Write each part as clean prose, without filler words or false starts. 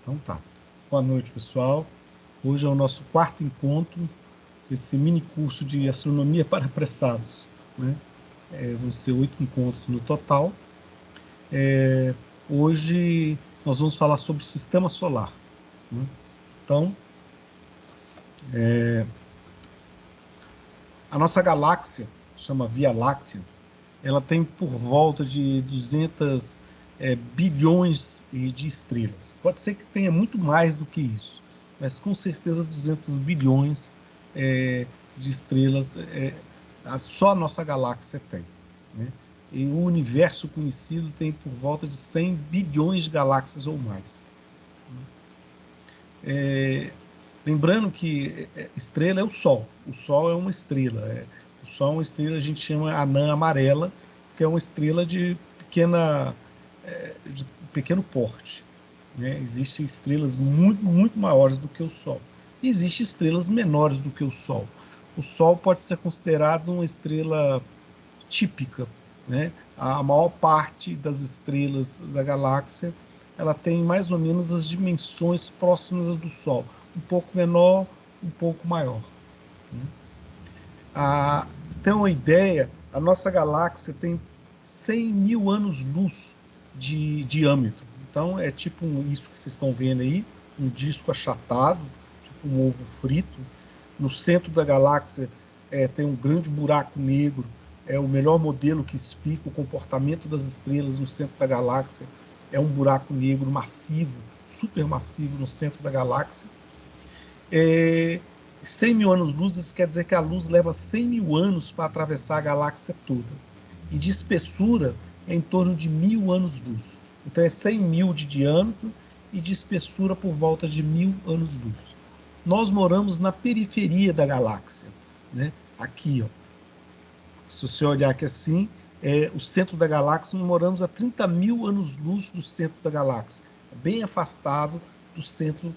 Então tá. Boa noite, pessoal. Hoje é o nosso quarto encontro desse mini curso de astronomia para apressados, né? Vão ser 8 encontros no total. Hoje nós vamos falar sobre o sistema solar, né? Então, a nossa galáxia, chama Via Láctea, ela tem por volta de 200 bilhões de estrelas. Pode ser que tenha muito mais do que isso, mas com certeza 200 bilhões de estrelas só a nossa galáxia tem, né? E o universo conhecido tem por volta de 100 bilhões de galáxias ou mais. Lembrando que estrela é o Sol. O Sol é uma estrela. O Sol é uma estrela, a gente chama anã amarela, que é uma estrela de pequeno porte, né? Existem estrelas muito, muito maiores do que o Sol. E existem estrelas menores do que o Sol. O Sol pode ser considerado uma estrela típica, né? A maior parte das estrelas da galáxia ela tem mais ou menos as dimensões próximas do Sol, um pouco menor, um pouco maior, né? Tem uma ideia, a nossa galáxia tem 100 mil anos-luz de diâmetro. Então é tipo isso que vocês estão vendo aí, um disco achatado, tipo um ovo frito. No centro da galáxia tem um grande buraco negro, é o melhor modelo que explica o comportamento das estrelas no centro da galáxia. É um buraco negro massivo, supermassivo no centro da galáxia. 100 mil anos-luz quer dizer que a luz leva 100 mil anos para atravessar a galáxia toda. E de espessura é em torno de 1000 anos-luz. Então é 100 mil de diâmetro e de espessura por volta de 1000 anos-luz. Nós moramos na periferia da galáxia, né? Aqui, ó. Se você olhar aqui assim, o centro da galáxia, nós moramos a 30 mil anos-luz do centro da galáxia, bem afastado do centro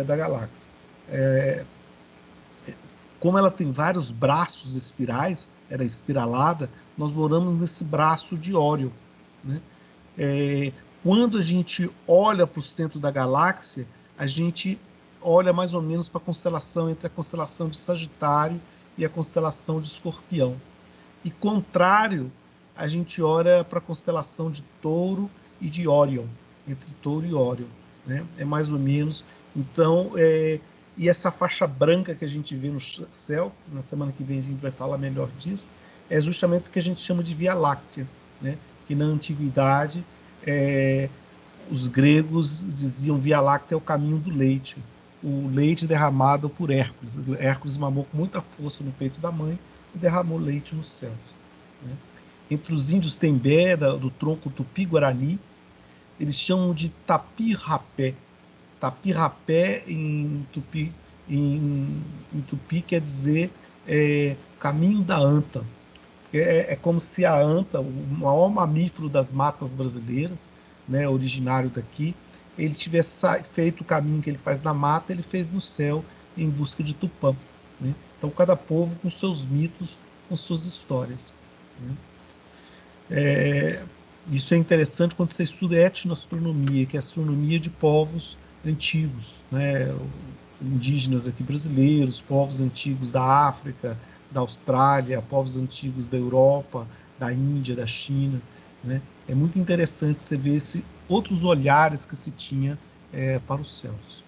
da galáxia. Como ela tem vários braços espirais, era espiralada, nós moramos nesse braço de Órion, né? Quando a gente olha para o centro da galáxia, a gente olha mais ou menos para a constelação entre a constelação de Sagitário e a constelação de Escorpião. E contrário, a gente olha para a constelação de Touro e de Órion, entre Touro e Órion, né? É mais ou menos. Então, e essa faixa branca que a gente vê no céu, na semana que vem a gente vai falar melhor disso, é justamente o que a gente chama de Via Láctea, né? Que na antiguidade os gregos diziam Via Láctea é o caminho do leite, o leite derramado por Hércules. Hércules mamou com muita força no peito da mãe e derramou leite nos céus, né? Entre os índios Tembé, do tronco Tupi-Guarani, eles chamam de Tapirapé. Tapirapé em Tupi quer dizer caminho da anta. É como se a anta, o maior mamífero das matas brasileiras, né, originário daqui, ele tivesse feito o caminho que ele faz na mata, ele fez no céu em busca de Tupã, né? Então cada povo com seus mitos, com suas histórias, né? Isso é interessante quando você estuda etnoastronomia, que é a astronomia de povos antigos, né? Indígenas aqui brasileiros, povos antigos da África, da Austrália, povos antigos da Europa, da Índia, da China, né? É muito interessante você ver outros olhares que se tinha para os céus.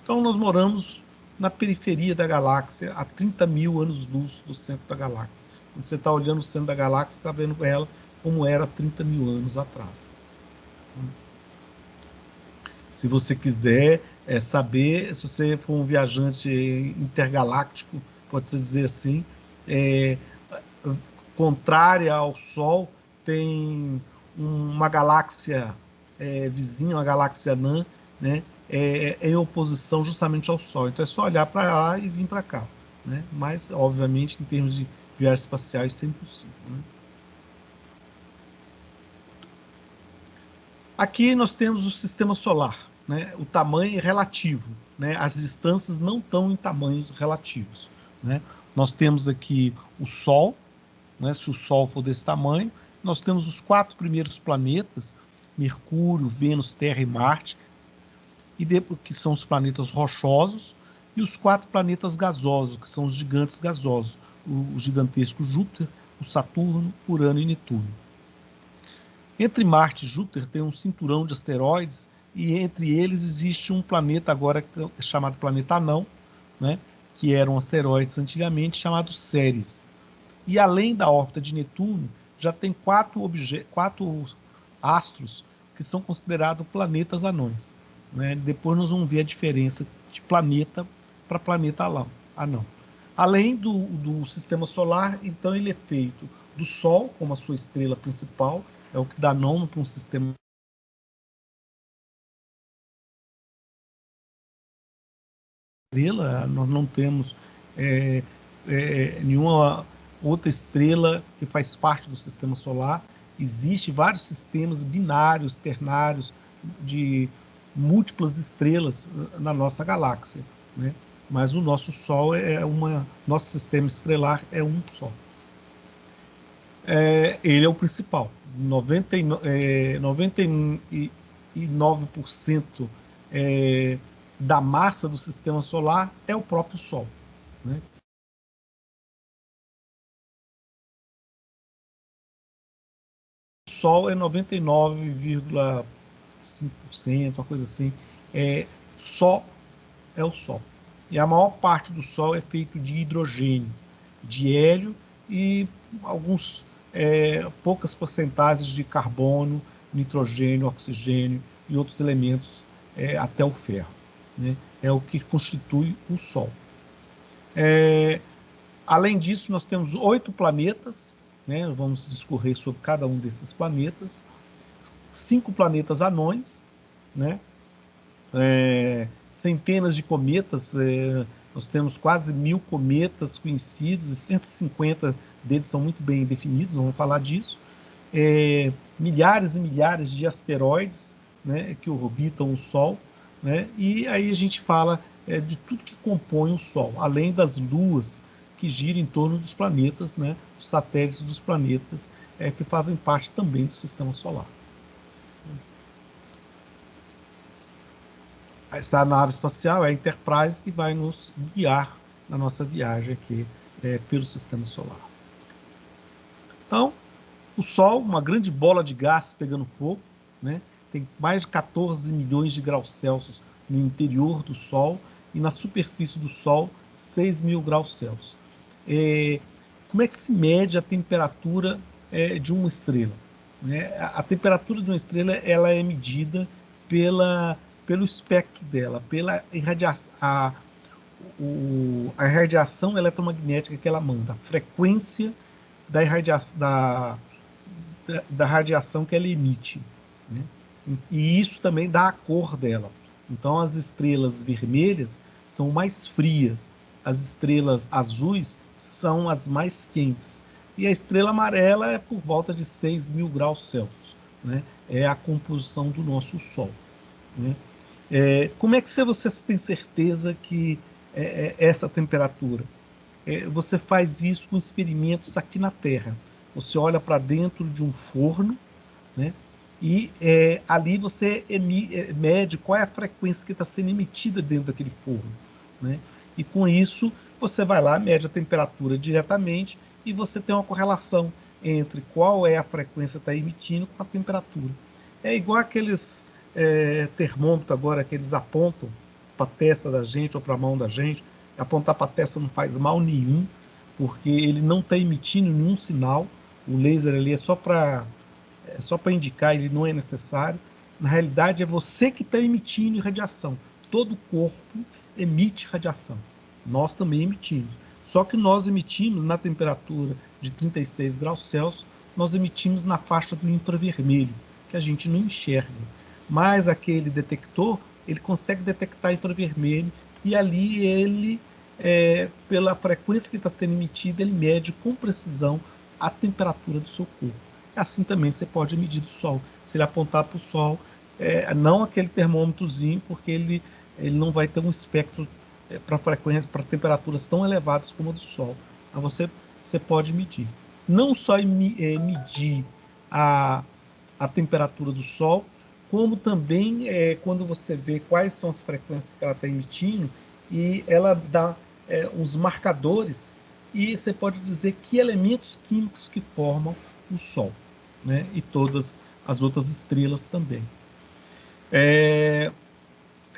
Então nós moramos na periferia da galáxia, a 30 mil anos-luz do centro da galáxia. Quando você está olhando o centro da galáxia, está vendo ela como era 30 mil anos atrás. Se você quiser saber, se você for um viajante intergaláctico, pode-se dizer assim, contrária ao Sol, tem uma galáxia vizinha, uma galáxia anã, né, em oposição justamente ao Sol. Então é só olhar para lá e vir para cá, né? Mas, obviamente, em termos de viagens espaciais, isso é impossível, né? Aqui nós temos o sistema solar, né? O tamanho relativo, né? As distâncias não estão em tamanhos relativos, né? Nós temos aqui o Sol, né? Se o Sol for desse tamanho, nós temos os 4 primeiros planetas, Mercúrio, Vênus, Terra e Marte. que são os planetas rochosos, e os 4 planetas gasosos, que são os gigantes gasosos, o gigantesco Júpiter, o Saturno, Urano e Netuno. Entre Marte e Júpiter tem um cinturão de asteroides, e entre eles existe um planeta agora chamado planeta anão, né, que eram asteroides antigamente, chamado Ceres. E além da órbita de Netuno, já tem 4 astros que são considerados planetas anões, né? Depois nós vamos ver a diferença de planeta para planeta anão. Além do sistema solar, então ele é feito do Sol como a sua estrela principal, é o que dá nome para um sistema. Nós não temos nenhuma outra estrela que faz parte do sistema solar. Existem vários sistemas binários, ternários, de múltiplas estrelas na nossa galáxia, né? Mas o nosso Sol nosso sistema estelar é um só. Ele é o principal. 99% da massa do sistema solar é o próprio Sol, né? O Sol é 99,5%, uma coisa assim. Só é o Sol. E a maior parte do Sol é feito de hidrogênio, de hélio e poucas porcentagens de carbono, nitrogênio, oxigênio e outros elementos, até o ferro, né? É o que constitui o Sol. Além disso, nós temos 8 planetas, né? Vamos discorrer sobre cada um desses planetas. 5 planetas anões, né? Centenas de cometas, nós temos quase 1000 cometas conhecidos, e 150 deles são muito bem definidos, vamos falar disso. Milhares e milhares de asteroides, né, que orbitam o Sol, né? E aí a gente fala de tudo que compõe o Sol, além das luas que giram em torno dos planetas, né, os satélites dos planetas, que fazem parte também do sistema solar. Essa nave espacial é a Enterprise, que vai nos guiar na nossa viagem aqui pelo sistema solar. Então, o Sol, uma grande bola de gás pegando fogo, né? Tem mais de 14 milhões de graus Celsius no interior do Sol, e na superfície do Sol, 6.000 graus Celsius. Como é que se mede a temperatura de uma estrela? A temperatura de uma estrela ela é medida pelo espectro dela, pela a irradiação eletromagnética que ela manda, a frequência da radiação que ela emite, né? E isso também dá a cor dela. Então, as estrelas vermelhas são mais frias, as estrelas azuis são as mais quentes, e a estrela amarela é por volta de 6.000 graus Celsius, né? É a composição do nosso Sol, né? Como é que você tem certeza que essa temperatura? Você faz isso com experimentos aqui na Terra. Você olha para dentro de um forno, né? E ali você mede qual é a frequência que está sendo emitida dentro daquele forno, né? E com isso você vai lá, mede a temperatura diretamente, e você tem uma correlação entre qual é a frequência que está emitindo com a temperatura. É igual aqueles termômetros agora que eles apontam para a testa da gente ou para a mão da gente. Apontar para a testa não faz mal nenhum, porque ele não está emitindo nenhum sinal. O laser ali é só para indicar, ele não é necessário. Na realidade, é você que está emitindo radiação. Todo corpo emite radiação. Nós também emitimos. Só que nós emitimos na temperatura de 36 graus Celsius, nós emitimos na faixa do infravermelho, que a gente não enxerga. Mas aquele detector, ele consegue detectar infravermelho, e ali ele, pela frequência que está sendo emitida, ele mede com precisão a temperatura do seu corpo. Assim também você pode medir do Sol. Se ele apontar para o Sol, não aquele termômetrozinho, porque ele não vai ter um espectro para frequência, para temperaturas tão elevadas como a do Sol. Mas você pode medir. Não só medir a temperatura do Sol, como também quando você vê quais são as frequências que ela está emitindo, e ela dá uns marcadores, e você pode dizer que elementos químicos que formam o Sol, né? E todas as outras estrelas também.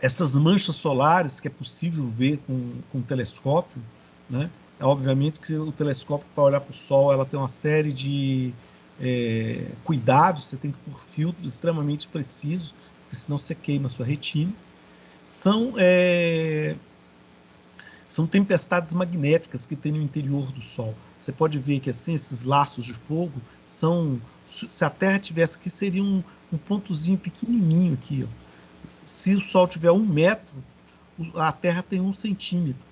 Essas manchas solares que é possível ver com telescópio, né? Obviamente que o telescópio, para olhar para o Sol, ela tem uma série de cuidados, você tem que pôr filtros extremamente precisos, porque senão você queima a sua retina. São tempestades magnéticas que tem no interior do Sol. Você pode ver que assim, esses laços de fogo são... Se a Terra tivesse aqui, seria um pontozinho pequenininho aqui, ó. Se o Sol tiver 1 metro, a Terra tem 1 centímetro,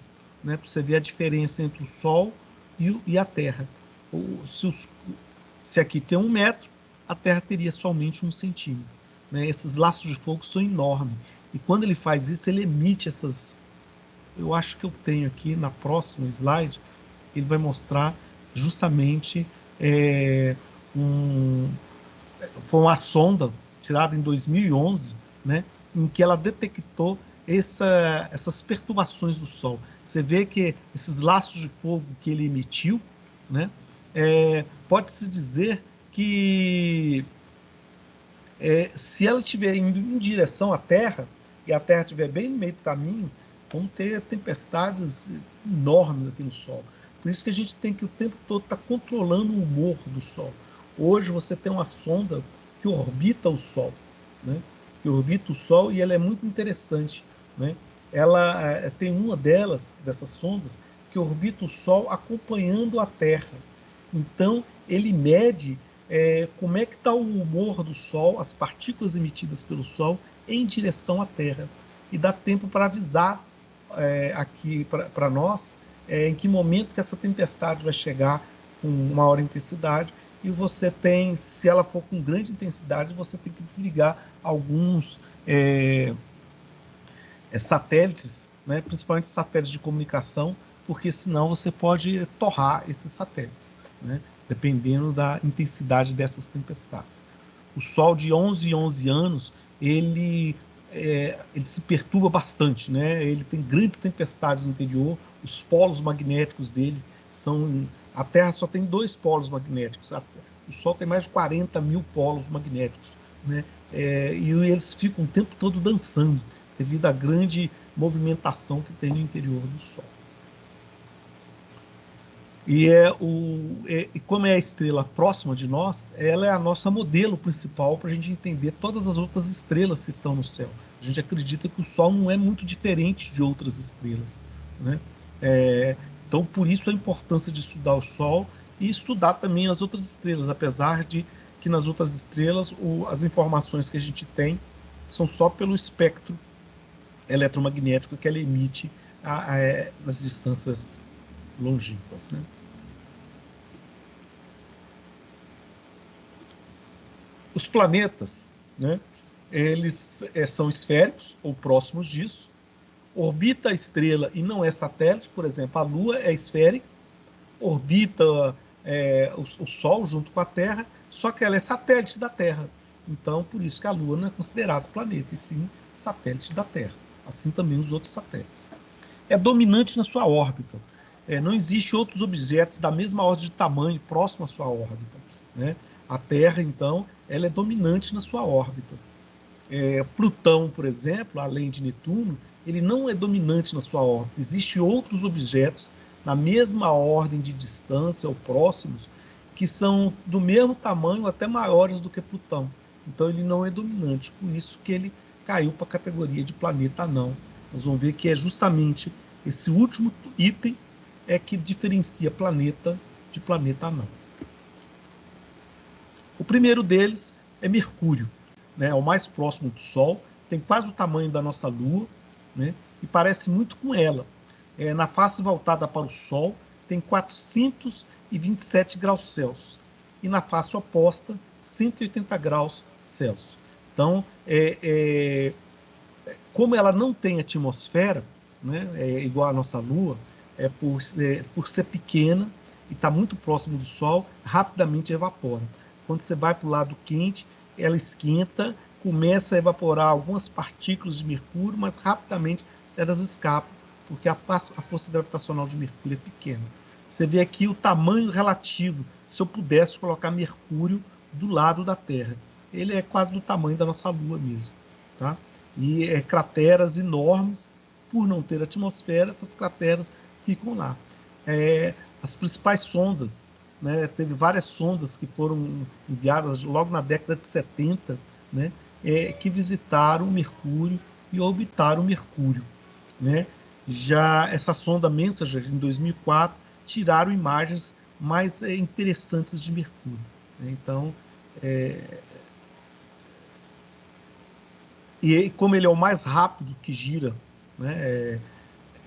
né? Para você ver a diferença entre o Sol e a Terra. Se aqui tem 1 metro, a Terra teria somente 1 centímetro, né? Esses laços de fogo são enormes. E quando ele faz isso, ele emite essas... Eu acho que eu tenho aqui na próxima slide, ele vai mostrar justamente foi uma sonda tirada em 2011, né, em que ela detectou essas perturbações do Sol. Você vê que esses laços de fogo que ele emitiu, né, pode-se dizer que se ela estiver indo em direção à Terra, e a Terra estiver bem no meio do caminho, vão ter tempestades enormes aqui no Sol. Por isso que a gente tem que o tempo todo estar controlando o humor do Sol. Hoje você tem uma sonda que orbita o Sol, né? Que orbita o Sol, e ela é muito interessante, né? Ela tem uma dessas sondas, que orbita o Sol acompanhando a Terra. Então, ele mede como é que está o humor do Sol, as partículas emitidas pelo Sol em direção à Terra. E dá tempo para avisar aqui para nós em que momento que essa tempestade vai chegar com maior intensidade. E você tem, se ela for com grande intensidade, você tem que desligar alguns satélites, né, principalmente satélites de comunicação, porque senão você pode torrar esses satélites, né, dependendo da intensidade dessas tempestades. O Sol de 11 em 11 anos, ele se perturba bastante, né? Ele tem grandes tempestades no interior, os polos magnéticos dele são... A Terra só tem 2 polos magnéticos, o Sol tem mais de 40 mil polos magnéticos, né? E eles ficam o tempo todo dançando, devido à grande movimentação que tem no interior do Sol. E como é a estrela próxima de nós, ela é a nossa modelo principal para a gente entender todas as outras estrelas que estão no céu. A gente acredita que o Sol não é muito diferente de outras estrelas, né? Então, por isso a importância de estudar o Sol e estudar também as outras estrelas, apesar de que nas outras estrelas as informações que a gente tem são só pelo espectro eletromagnético que ela emite nas distâncias longínquas, né? Os planetas, né, eles são esféricos ou próximos disso, orbita a estrela e não é satélite. Por exemplo, a Lua é esférica, orbita o Sol junto com a Terra, só que ela é satélite da Terra. Então, por isso que a Lua não é considerada planeta, e sim satélite da Terra. Assim também os outros satélites. É dominante na sua órbita. Não existe outros objetos da mesma ordem de tamanho próximo à sua órbita, né? A Terra, então, ela é dominante na sua órbita. Plutão, por exemplo, além de Netuno, ele não é dominante na sua órbita. Existem outros objetos na mesma ordem de distância ou próximos que são do mesmo tamanho, até maiores do que Plutão. Então ele não é dominante, por isso que ele caiu para a categoria de planeta anão. Nós vamos ver que é justamente esse último item que diferencia planeta de planeta anão. O primeiro deles é Mercúrio, né? É o mais próximo do Sol, tem quase o tamanho da nossa Lua, né? E parece muito com ela. Na face voltada para o Sol tem 427 graus Celsius e na face oposta 180 graus Celsius. Então, como ela não tem atmosfera, né, igual a nossa Lua, por ser pequena e está muito próximo do Sol, rapidamente evapora. Quando você vai para o lado quente, ela esquenta começa a evaporar algumas partículas de mercúrio, mas rapidamente elas escapam, porque a força gravitacional de Mercúrio é pequena. Você vê aqui o tamanho relativo. Se eu pudesse colocar Mercúrio do lado da Terra, ele é quase do tamanho da nossa Lua mesmo, tá? E crateras enormes, por não ter atmosfera, essas crateras ficam lá. As principais sondas, né, teve várias sondas que foram enviadas logo na década de 70, né, que visitaram Mercúrio e orbitaram Mercúrio, né? Já essa sonda Messenger, em 2004, tiraram imagens mais interessantes de Mercúrio, né? Então, e como ele é o mais rápido que gira, né,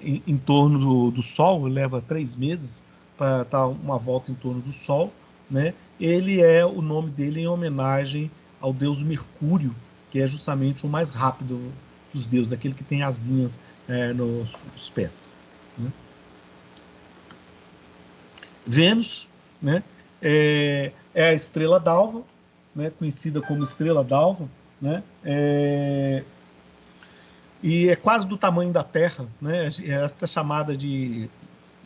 em torno do Sol, leva 3 meses para dar uma volta em torno do Sol, né? Ele o nome dele em homenagem ao deus Mercúrio, que é justamente o mais rápido dos deuses, aquele que tem asinhas nos pés, né? Vênus, né, é a estrela d'alva, né, conhecida como estrela d'alva, né, e é quase do tamanho da Terra, né, é até chamada de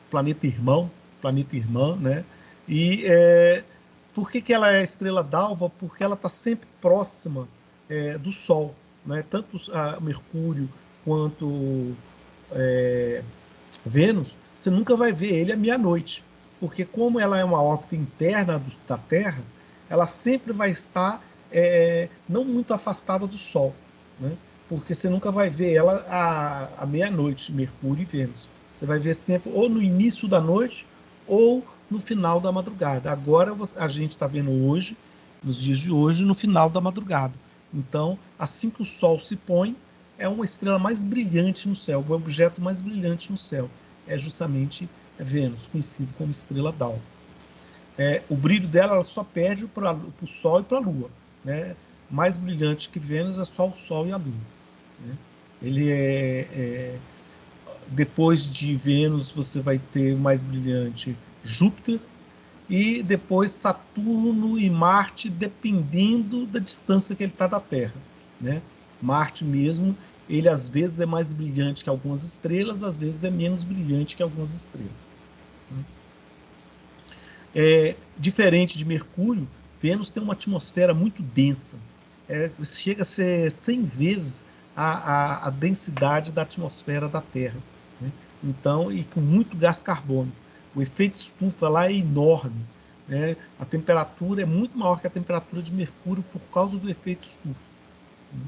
planeta irmão, planeta irmã, né, e por que ela é a estrela d'alva? Porque ela está sempre próxima do Sol, né, tanto a Mercúrio quanto Vênus, você nunca vai ver ele à meia-noite, porque como ela é uma órbita interna da Terra, ela sempre vai estar não muito afastada do Sol, né? Porque você nunca vai ver ela à meia-noite, Mercúrio e Vênus. Você vai ver sempre ou no início da noite ou no final da madrugada. Agora a gente está vendo hoje, nos dias de hoje, no final da madrugada. Então, assim que o Sol se põe, é uma estrela mais brilhante no céu, o objeto mais brilhante no céu é justamente Vênus, conhecido como estrela d'alva. O brilho dela ela só perde para o Sol e para a Lua, né? Mais brilhante que Vênus é só o Sol e a Lua, né? Ele depois de Vênus você vai ter mais brilhante Júpiter e depois Saturno e Marte, dependendo da distância que ele está da Terra, né? Marte mesmo, ele às vezes é mais brilhante que algumas estrelas, às vezes é menos brilhante que algumas estrelas. Diferente de Mercúrio, Vênus tem uma atmosfera muito densa. Chega a ser 100 vezes a densidade da atmosfera da Terra, né? Então, e com muito gás carbônico. O efeito estufa lá é enorme, né? A temperatura é muito maior que a temperatura de Mercúrio por causa do efeito estufa, né?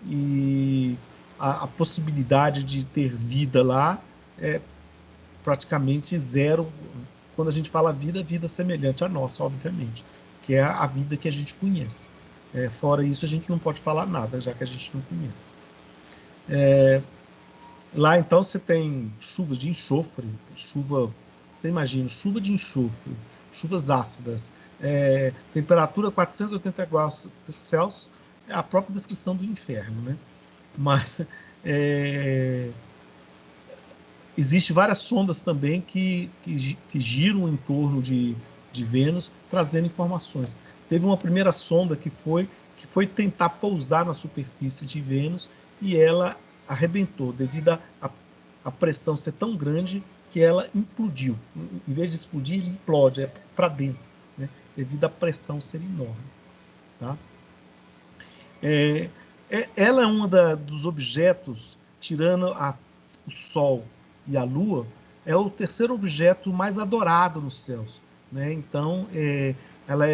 E a possibilidade de ter vida lá é praticamente zero. Quando a gente fala vida, vida semelhante à nossa, obviamente, que é a vida que a gente conhece. Fora isso, a gente não pode falar nada, já que a gente não conhece. Lá, então, você tem chuvas de enxofre, você imagina, chuva de enxofre, chuvas ácidas, temperatura 480 graus Celsius, é a própria descrição do inferno, né? Mas existem várias sondas também que giram em torno de Vênus, trazendo informações. Teve uma primeira sonda que foi tentar pousar na superfície de Vênus e ela arrebentou devido a pressão ser tão grande que ela implodiu. Em vez de explodir, ele implode para dentro, né? Devido à pressão ser enorme, tá? Ela é um dos objetos, tirando o Sol e a Lua, é o terceiro objeto mais adorado nos céus, né? Então, ela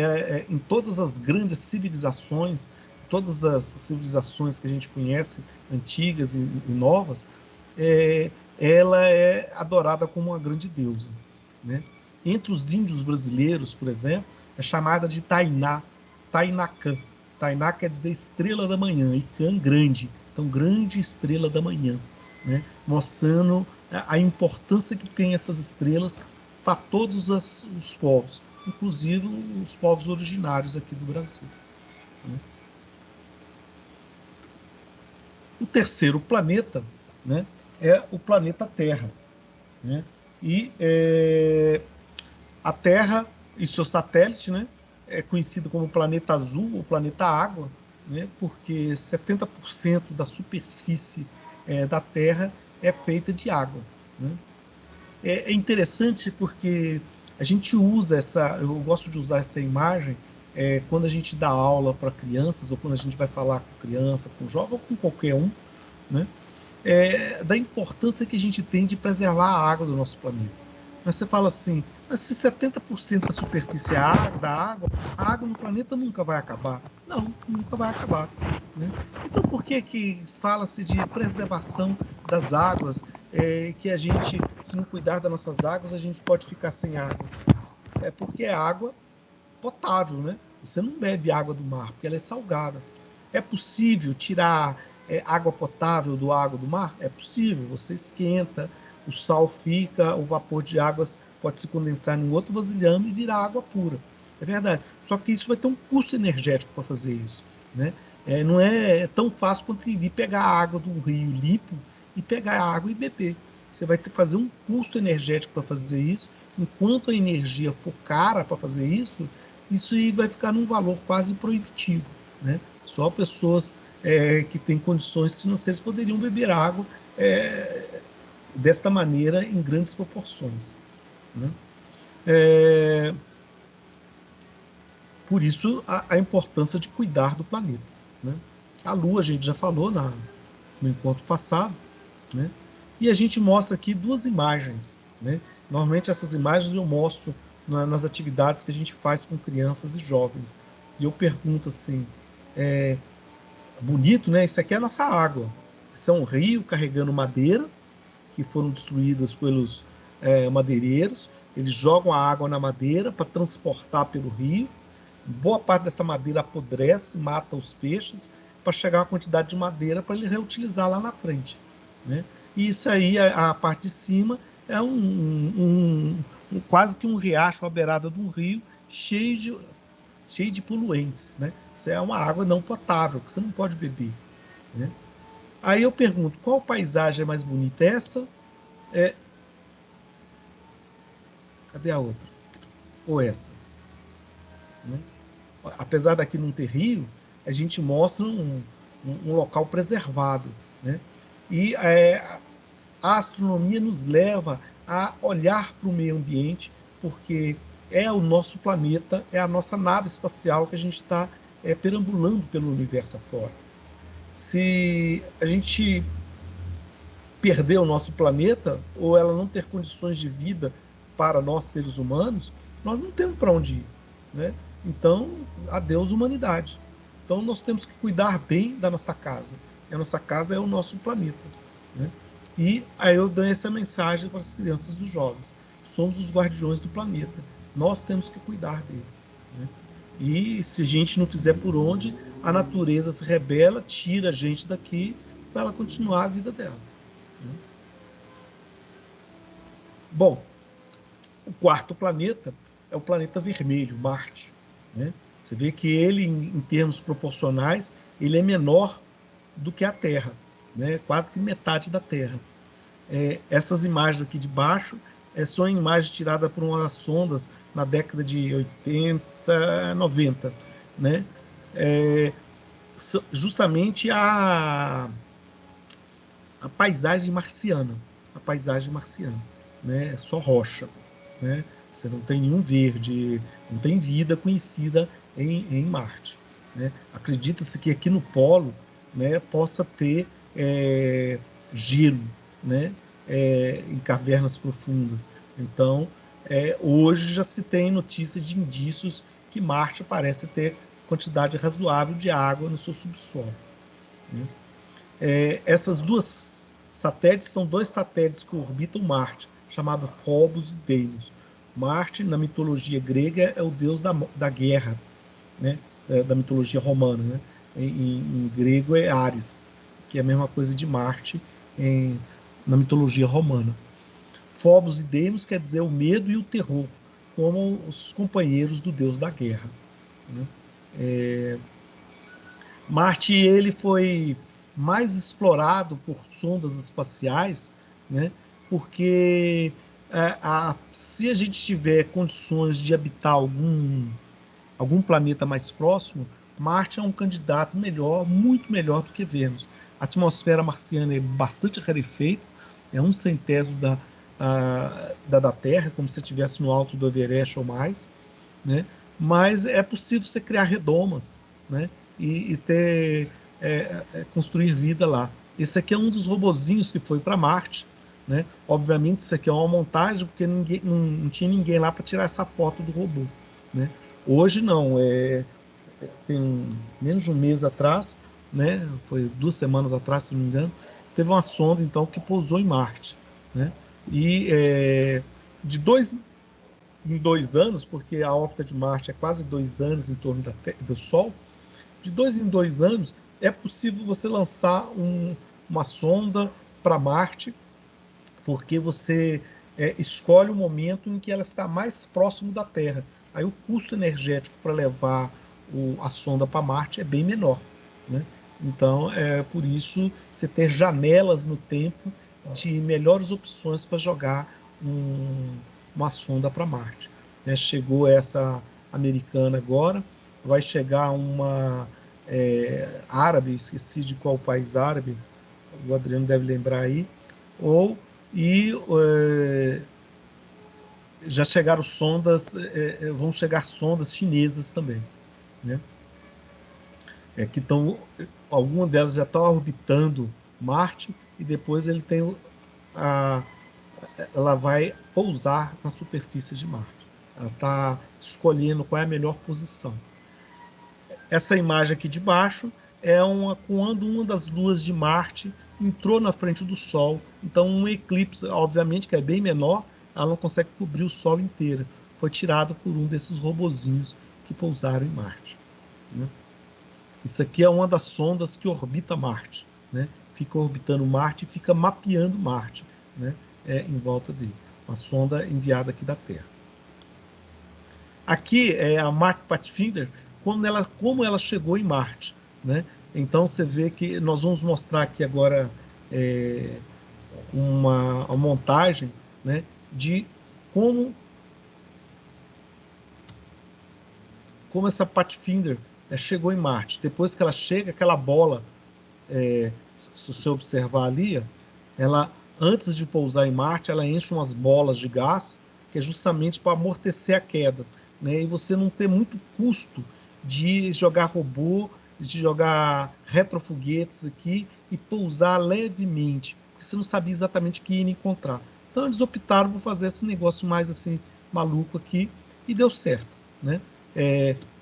em todas as grandes civilizações, todas as civilizações que a gente conhece, antigas e novas, ela é adorada como uma grande deusa, né? Entre os índios brasileiros, por exemplo, é chamada de Tainá, Tainacã. Tainá quer dizer estrela da manhã, e Cã grande, então grande estrela da manhã, né? Mostrando a importância que tem essas estrelas para todos os povos, inclusive os povos originários aqui do Brasil, né? O terceiro planeta, né, é o planeta Terra, né? E a Terra e seu satélite, né, é conhecido como planeta azul ou planeta água, né? Porque 70% da superfície da Terra é feita de água, né? É interessante porque a gente usa eu gosto de usar essa imagem quando a gente dá aula para crianças, ou quando a gente vai falar com criança, com jovem, ou com qualquer um, né? Da importância que a gente tem de preservar a água do nosso planeta. Mas você fala assim, mas se 70% da superfície da água, a água no planeta nunca vai acabar. Não, nunca vai acabar, né? Então por que fala-se de preservação das águas, que a gente, se não cuidar das nossas águas, a gente pode ficar sem água? É porque é água potável, né? Você não bebe água do mar, porque ela é salgada. É possível tirar água potável do água do mar? É possível. Você esquenta, o sal fica, o vapor de águas pode se condensar em outro vasilhame e virar água pura. É verdade. Só que isso vai ter um custo energético para fazer isso, né? Não é tão fácil quanto ir pegar a água do rio limpo e pegar a água e beber. Você vai ter que fazer um custo energético para fazer isso. Enquanto a energia for cara para fazer isso aí vai ficar num valor quase proibitivo, né? Só pessoas que têm condições financeiras poderiam beber água desta maneira em grandes proporções, né? Por isso a importância de cuidar do planeta, né? A Lua a gente já falou no encontro passado, né? E a gente mostra aqui duas imagens, né? Normalmente essas imagens eu mostro nas atividades que a gente faz com crianças e jovens. E eu pergunto assim, bonito, né? Isso aqui é a nossa água. Isso é um rio carregando madeira, que foram destruídas pelos madeireiros. Eles jogam a água na madeira para transportar pelo rio. Boa parte dessa madeira apodrece, mata os peixes, para chegar a uma quantidade de madeira para ele reutilizar lá na frente, né? E isso aí, a parte de cima, é quase que um riacho à beirada de um rio cheio de poluentes, né? Isso é uma água não potável, que você não pode beber, né? Aí eu pergunto, qual paisagem é mais bonita? Essa? Cadê a outra? Ou essa? Né? Apesar daqui não ter rio, a gente mostra um local preservado, né? E a astronomia nos leva a olhar para o meio ambiente, porque é o nosso planeta, é a nossa nave espacial que a gente está perambulando pelo universo afora. Se a gente perder o nosso planeta, ou ela não ter condições de vida para nós, seres humanos, nós não temos para onde ir, né? Então, adeus humanidade. Então, nós temos que cuidar bem da nossa casa. E a nossa casa é o nosso planeta, né? E aí eu dou essa mensagem para as crianças e os jovens. Somos os guardiões do planeta. Nós temos que cuidar dele, né? E se a gente não fizer por onde, a natureza se rebela, tira a gente daqui para ela continuar a vida dela. Bom, o quarto planeta é o planeta vermelho, Marte, né? Você vê que ele, em termos proporcionais, ele é menor do que a Terra, né? Quase que metade da Terra. Essas imagens aqui de baixo são imagens tiradas por umas sondas na década de 80, 90, né? Justamente a paisagem marciana, né? É só rocha, né? Você não tem nenhum verde, não tem vida conhecida em Marte, né? Acredita-se que aqui no polo, né, possa ter gelo, né, em cavernas profundas. Então, hoje já se tem notícia de indícios que Marte parece ter quantidade razoável de água no seu subsolo, né? Essas duas satélites são dois satélites que orbitam Marte, chamados Phobos e Deimos. Marte, na mitologia grega, é o deus da guerra, né? Da mitologia romana, né? Em grego é Ares, que é a mesma coisa de Marte na mitologia romana. Phobos e Deimos quer dizer o medo e o terror, como os companheiros do deus da guerra, né? Marte ele foi mais explorado por sondas espaciais, né? Porque se a gente tiver condições de habitar algum planeta mais próximo, Marte é um candidato melhor, muito melhor do que Vênus. A atmosfera marciana é bastante rarefeita, é 1/100º da Terra, como se você estivesse no alto do Everest ou mais, né? Mas é possível você criar redomas, né? E construir vida lá. Esse aqui é um dos robozinhos que foi para Marte, né? Obviamente isso aqui é uma montagem, porque não tinha ninguém lá para tirar essa foto do robô, né? Hoje não, tem menos de um mês atrás, né? Foi 2 semanas atrás, se não me engano, teve uma sonda então que pousou em Marte, né? E de 2 em 2 anos, porque a órbita de Marte é quase 2 anos em torno do Sol, de 2 em 2 anos é possível você lançar uma sonda para Marte, porque você escolhe o momento em que ela está mais próximo da Terra. Aí o custo energético para levar a sonda para Marte é bem menor, né? Então, por isso você ter janelas no tempo de melhores opções para jogar uma sonda para Marte, né? Chegou essa americana agora, vai chegar uma árabe, esqueci de qual país árabe, o Adriano deve lembrar aí, e já chegaram sondas, vão chegar sondas chinesas também, né? Que estão, algumas delas já estão orbitando Marte e depois ela vai pousar na superfície de Marte. Ela está escolhendo qual é a melhor posição. Essa imagem aqui de baixo é quando uma das luas de Marte entrou na frente do Sol. Então, um eclipse, obviamente, que é bem menor, ela não consegue cobrir o Sol inteiro. Foi tirado por um desses robozinhos que pousaram em Marte, né? Isso aqui é uma das sondas que orbita Marte, né? Fica orbitando Marte e fica mapeando Marte, né? Em volta dele. Uma sonda enviada aqui da Terra. Aqui é a Mach Pathfinder, como ela chegou em Marte, né? Então você vê que nós vamos mostrar aqui agora uma montagem, né, de como essa Pathfinder chegou em Marte. Depois que ela chega, aquela bola, se você observar ali, ela, antes de pousar em Marte, ela enche umas bolas de gás, que é justamente para amortecer a queda, né? E você não ter muito custo de jogar robô, de jogar retrofoguetes aqui e pousar levemente, porque você não sabia exatamente o que ia encontrar. Então eles optaram por fazer esse negócio mais assim maluco aqui e deu certo, né?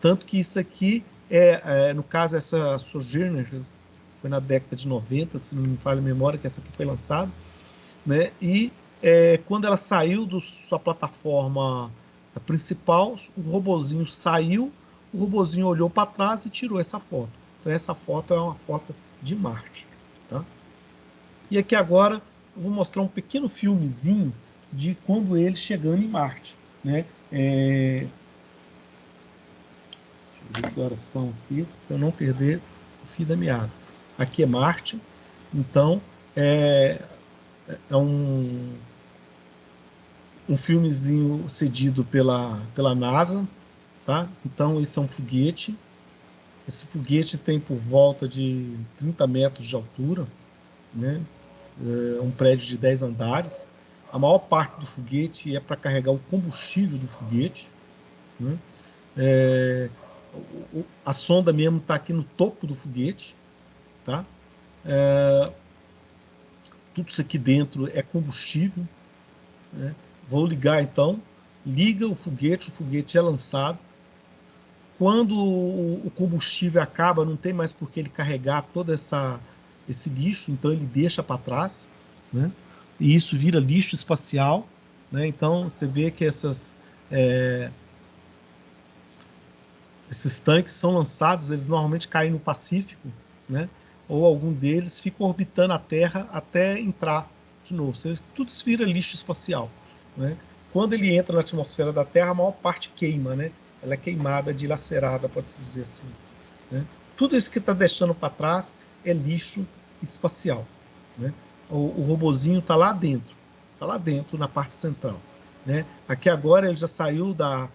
Tanto que isso aqui no caso, essa Sojourner foi na década de 90, se não me falha a memória, que essa aqui foi lançada, né? E quando ela saiu da sua plataforma principal, o robozinho saiu, o robozinho olhou para trás e tirou essa foto. Então essa foto é uma foto de Marte, tá? E aqui agora eu vou mostrar um pequeno filmezinho de quando ele chegando em Marte, né? Deixa eu ver que horas são aqui, para eu não perder o fio da meada. Aqui é Marte, então é um filmezinho cedido pela NASA, tá? Então esse é um foguete. Esse foguete tem por volta de 30 metros de altura, né? Um prédio de 10 andares. A maior parte do foguete é para carregar o combustível do foguete, né? A sonda mesmo está aqui no topo do foguete, tá? Tudo isso aqui dentro é combustível, né? Vou ligar então, liga o foguete é lançado. Quando o combustível acaba, não tem mais por que ele carregar todo esse lixo, então ele deixa para trás, né? E isso vira lixo espacial, né? Então você vê que esses tanques são lançados, eles normalmente caem no Pacífico, né? Ou algum deles fica orbitando a Terra até entrar de novo. Tudo isso vira lixo espacial, né? Quando ele entra na atmosfera da Terra, a maior parte queima, né? Ela é queimada, dilacerada, pode-se dizer assim, né? Tudo isso que está deixando para trás é lixo espacial, né? O robozinho está lá dentro na parte central, né? Aqui agora ele já saiu da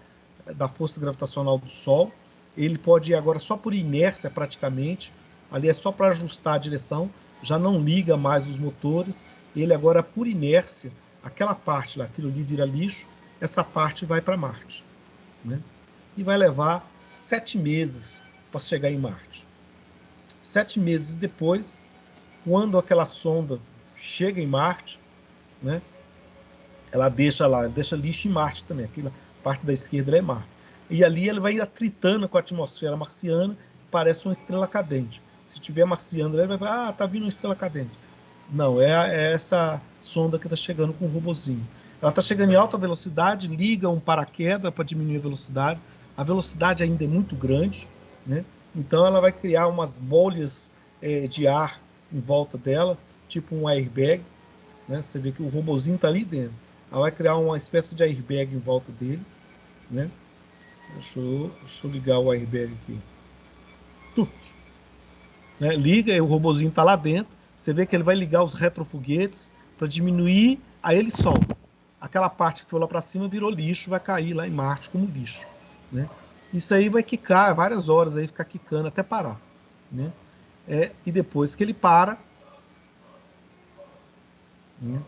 força gravitacional do Sol, ele pode ir agora só por inércia praticamente, ali é só para ajustar a direção, já não liga mais os motores, ele agora por inércia, aquela parte lá, aquilo ali vira lixo, essa parte vai para Marte, né? E vai levar 7 meses para chegar em Marte. 7 meses depois, quando aquela sonda chega em Marte, né, ela deixa lá, deixa lixo em Marte também, aquela parte da esquerda é Marte. E ali ele vai atritando com a atmosfera marciana, parece uma estrela cadente. Se tiver marciano, ele vai falar, tá vindo uma estrela cadente. Não, é essa sonda que está chegando com o robozinho. Ela está chegando em alta velocidade, liga um paraquedas para diminuir a velocidade. A velocidade ainda é muito grande, né? Então ela vai criar umas bolhas de ar em volta dela, tipo um airbag, né? Você vê que o robozinho está ali dentro. Ela vai criar uma espécie de airbag em volta dele, né? Deixa eu ligar o airbag aqui. Né? Liga e o robozinho está lá dentro. Você vê que ele vai ligar os retrofoguetes para diminuir, aí ele solta. Aquela parte que foi lá para cima virou lixo, vai cair lá em Marte como lixo, né? Isso aí vai quicar várias horas, aí ficar quicando até parar, né? E depois que ele para, né?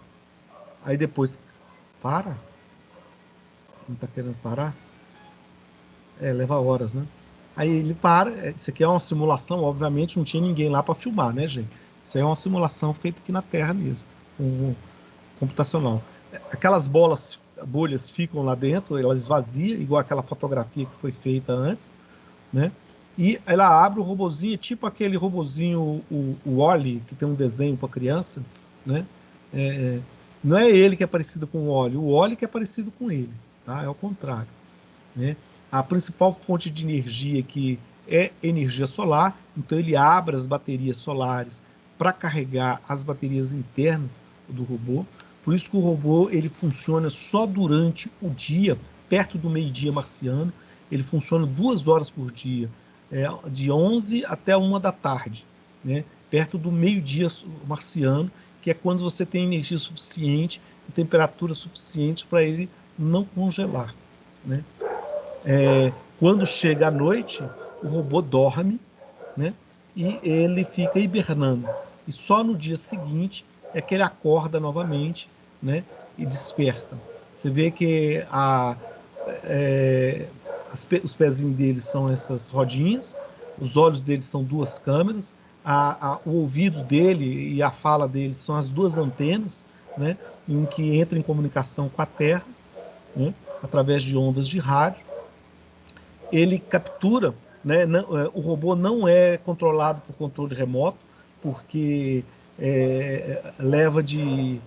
Aí depois para, não está querendo parar, leva horas, né? Aí ele para, isso aqui é uma simulação, obviamente não tinha ninguém lá para filmar, né, gente? Isso aí é uma simulação feita aqui na Terra mesmo, computacional. Aquelas bolhas ficam lá dentro, elas esvaziam, igual aquela fotografia que foi feita antes, né? E ela abre o robozinho, tipo aquele robozinho, o Wall-E, que tem um desenho para criança, né? Não é ele que é parecido com o Wall-E, o Wall-E que é parecido com ele, tá? É o contrário, né? A principal fonte de energia aqui é energia solar, então ele abre as baterias solares para carregar as baterias internas do robô. Por isso que o robô ele funciona só durante o dia, perto do meio-dia marciano. Ele funciona 2 horas por dia, de 11 até 1 da tarde, né? Perto do meio-dia marciano, que é quando você tem energia suficiente e temperatura suficiente para ele não congelar, né? Quando chega a noite, o robô dorme, né? E ele fica hibernando. E só no dia seguinte é que ele acorda novamente, né? E desperta. Você vê que os pezinhos dele são essas rodinhas, os olhos dele são 2 câmeras, o ouvido dele e a fala dele são as 2 antenas, né? Em que entra em comunicação com a Terra, né? Através de ondas de rádio. Ele captura, né? O robô não é controlado por controle remoto, porque leva de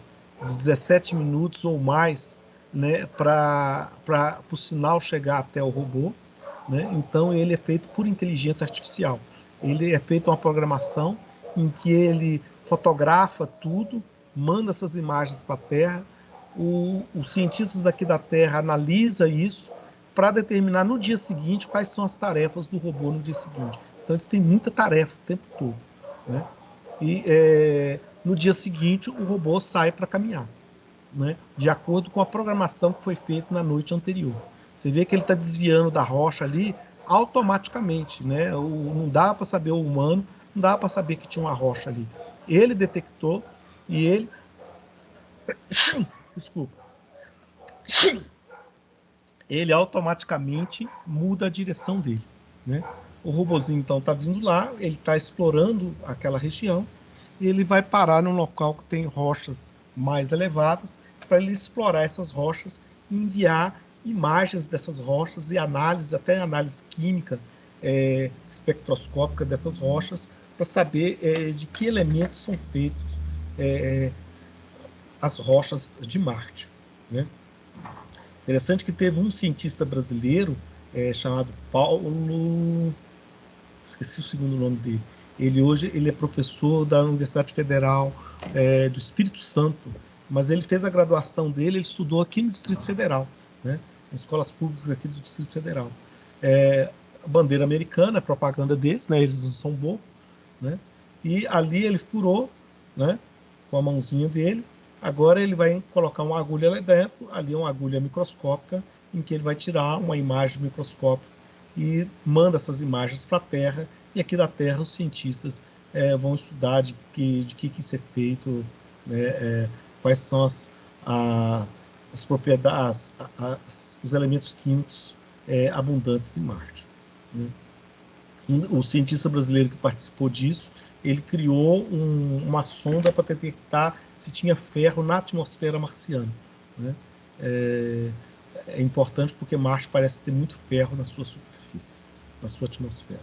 17 minutos ou mais, né, para o sinal chegar até o robô, né? Então ele é feito por inteligência artificial. Ele é feito uma programação em que ele fotografa tudo, manda essas imagens para a Terra, os cientistas aqui da Terra analisam isso para determinar no dia seguinte quais são as tarefas do robô no dia seguinte. Então eles têm muita tarefa o tempo todo, né? E no dia seguinte o robô sai para caminhar, né? De acordo com a programação que foi feita na noite anterior. Você vê que ele está desviando da rocha ali automaticamente, né? Não dá para saber o humano, não dá para saber que tinha uma rocha ali. Ele detectou e ele, desculpa, ele automaticamente muda a direção dele, né? O robozinho então está vindo lá, ele está explorando aquela região e ele vai parar num local que tem rochas mais elevadas para ele explorar essas rochas e enviar imagens dessas rochas e análise, até análise química, espectroscópica dessas rochas para saber de que elementos são feitos as rochas de Marte, né? Interessante que teve um cientista brasileiro chamado Paulo, esqueci o segundo nome dele. Ele é professor da Universidade Federal do Espírito Santo, mas ele fez a graduação dele, ele estudou aqui no Distrito Federal, né? Nas escolas públicas aqui do Distrito Federal. A bandeira americana, a propaganda deles, né? Eles não são bobos, né? E ali ele furou, né? Com a mãozinha dele. Agora ele vai colocar uma agulha lá dentro, ali é uma agulha microscópica, em que ele vai tirar uma imagem microscópica e manda essas imagens para a Terra, e aqui da Terra os cientistas vão estudar de que isso é feito, né, quais são as propriedades, os elementos químicos abundantes em Marte. Né? O cientista brasileiro que participou disso, ele criou uma sonda para detectar se tinha ferro na atmosfera marciana. Né? É importante porque Marte parece ter muito ferro na sua superfície, na sua atmosfera.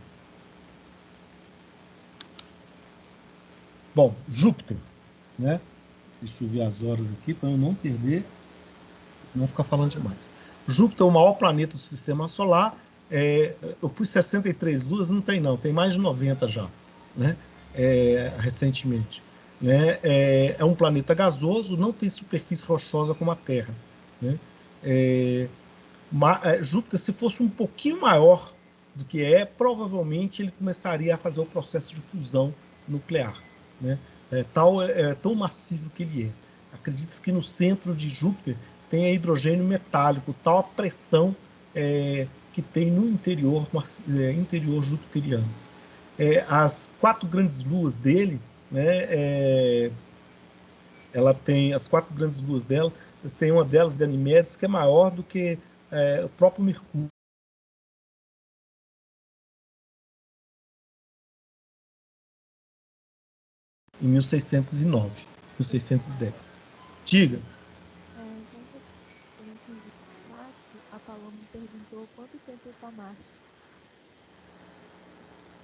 Bom, Júpiter, né? Deixa eu ver as horas aqui para eu não perder, não ficar falando demais. Júpiter é o maior planeta do Sistema Solar. Eu pus 63 luas, não tem não, tem mais de 90 já, né? Recentemente. Né? É um planeta gasoso, não tem superfície rochosa como a Terra. Né? Júpiter, se fosse um pouquinho maior do que provavelmente ele começaria a fazer o processo de fusão nuclear. Né? Tão massivo que ele é. Acredita-se que no centro de Júpiter tem hidrogênio metálico, tal a pressão que tem no interior jupiteriano. As 4 grandes luas dele, né, ela tem as 4 grandes luas dela, tem uma delas, Ganimedes, que é maior do que o próprio Mercúrio. Em 1609, 1610. Diga. A Paloma perguntou quanto tempo está Marte.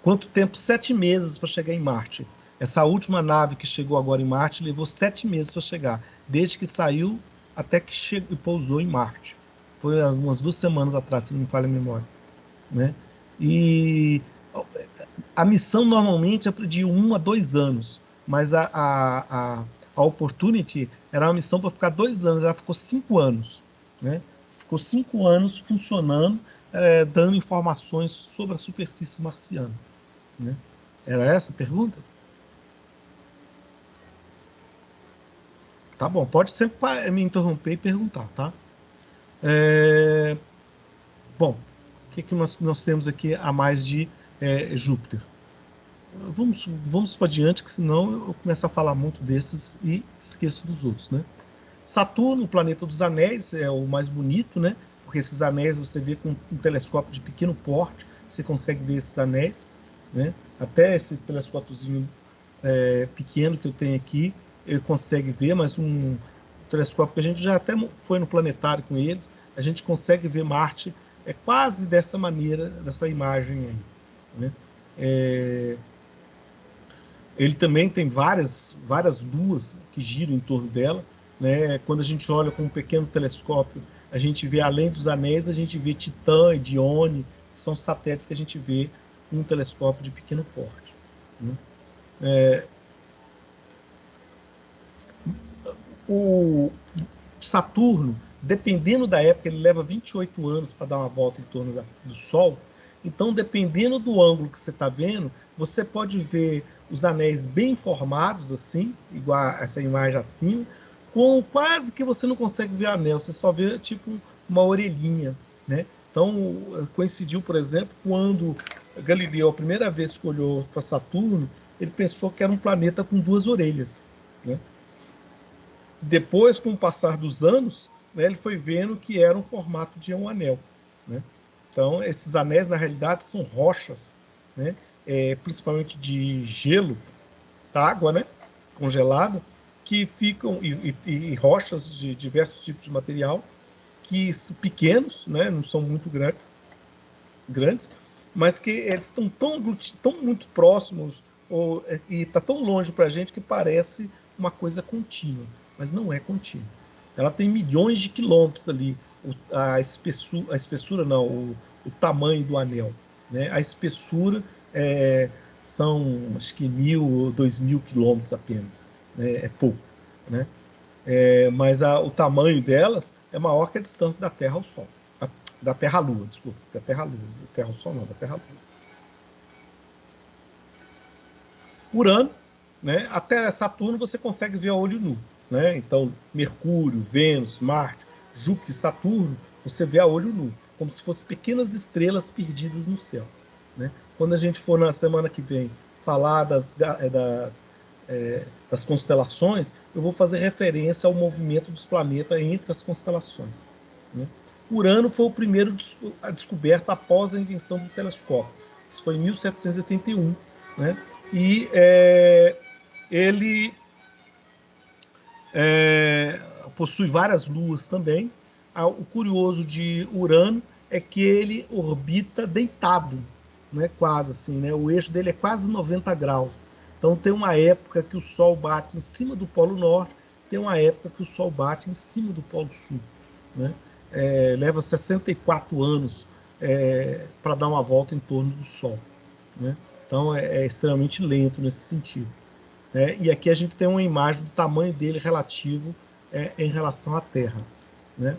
Quanto tempo? 7 meses para chegar em Marte. Essa última nave que chegou agora em Marte levou 7 meses para chegar, desde que saiu até que pousou em Marte. Foi umas 2 semanas atrás, se não me falha a memória. Né? E a missão normalmente é de 1 a 2 anos, mas a Opportunity era uma missão para ficar 2 anos, ela ficou 5 anos. Né? Ficou 5 anos funcionando, dando informações sobre a superfície marciana. Né? Era essa a pergunta? Tá bom, pode sempre me interromper e perguntar, tá? Bom, o que nós temos aqui a mais de Júpiter? Vamos para adiante, que senão eu começo a falar muito desses e esqueço dos outros, né? Saturno, o planeta dos anéis, é o mais bonito, né? Porque esses anéis você vê com um telescópio de pequeno porte, você consegue ver esses anéis, né? Até esse telescópiozinho pequeno que eu tenho aqui, ele consegue ver, mas um telescópio que a gente já até foi no planetário com eles, a gente consegue ver Marte quase dessa maneira, dessa imagem aí, né? Ele também tem várias luas que giram em torno dela. Né? Quando a gente olha com um pequeno telescópio, a gente vê, além dos anéis, a gente vê Titã e Dione, que são satélites que a gente vê com um telescópio de pequeno porte. Né? O Saturno, dependendo da época, ele leva 28 anos para dar uma volta em torno do Sol. Então, dependendo do ângulo que você está vendo, você pode ver os anéis bem formados, assim, igual a essa imagem acima, com quase que você não consegue ver anel, você só vê tipo uma orelhinha, né? Então, coincidiu, por exemplo, quando Galileu, a primeira vez que olhou para Saturno, ele pensou que era um planeta com 2 orelhas, né? Depois, com o passar dos anos, né, ele foi vendo que era um formato de um anel. Né? Então, esses anéis, na realidade, são rochas, né, principalmente de gelo, água, né, congelada, que ficam, e rochas de diversos tipos de material, que são pequenos, né, não são muito grandes, mas que eles estão tão muito próximos e está tão longe para a gente que parece uma coisa contínua, mas não é contínua. Ela tem milhões de quilômetros ali, a espessura não, o tamanho do anel. Né? A espessura são, acho que 1.000 ou 2.000 quilômetros apenas. Né? É pouco. Né? Mas o tamanho delas é maior que a distância da Terra ao Sol. Da Terra à Lua, desculpa. Da Terra à Lua. Da Terra ao Sol não, da Terra à Lua. Urano, né? Até Saturno você consegue ver a olho nu. Né? Então, Mercúrio, Vênus, Marte, Júpiter e Saturno, você vê a olho nu. como se fossem pequenas estrelas perdidas no céu, né? Quando a gente for na semana que vem falar das constelações, eu vou fazer referência ao movimento dos planetas entre as constelações, né? Urano foi o primeiro a descoberta após a invenção do telescópio. Isso foi em 1781, né? E ele possui várias luas também. O curioso de Urano é que ele orbita deitado, né? Quase assim, né? O eixo dele é quase 90 graus. Então tem uma época que o Sol bate em cima do Polo Norte, tem uma época que o Sol bate em cima do Polo Sul, né? Leva 64 anos para dar uma volta em torno do Sol, né? Então é extremamente lento nesse sentido, né? E aqui a gente tem uma imagem do tamanho dele relativo em relação à Terra, né?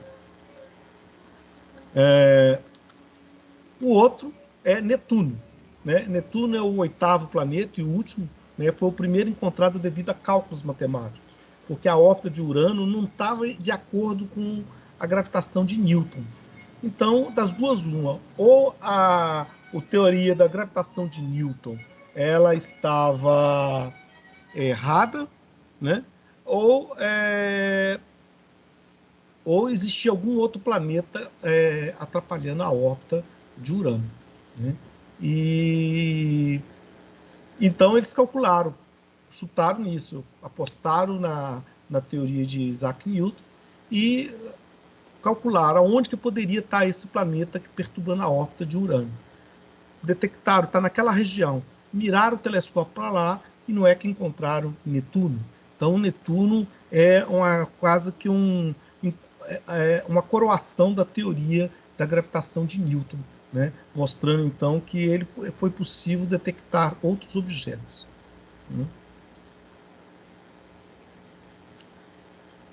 O outro é Netuno, né? Netuno é o oitavo planeta e o último, né? Foi o primeiro encontrado devido a cálculos matemáticos, porque a órbita de Urano não estava de acordo com a gravitação de Newton. Então, das duas, uma, ou a teoria da gravitação de Newton ela estava errada, né? Ou, ou existia algum outro planeta atrapalhando a órbita de Urano, né? E então eles calcularam, chutaram nisso, apostaram na teoria de Isaac Newton e calcularam onde que poderia estar esse planeta perturbando a órbita de Urano. Detectaram, está naquela região, miraram o telescópio para lá e não é que encontraram Netuno. Então, Netuno é quase que uma coroação da teoria da gravitação de Newton, né? Mostrando então que foi possível detectar outros objetos, né?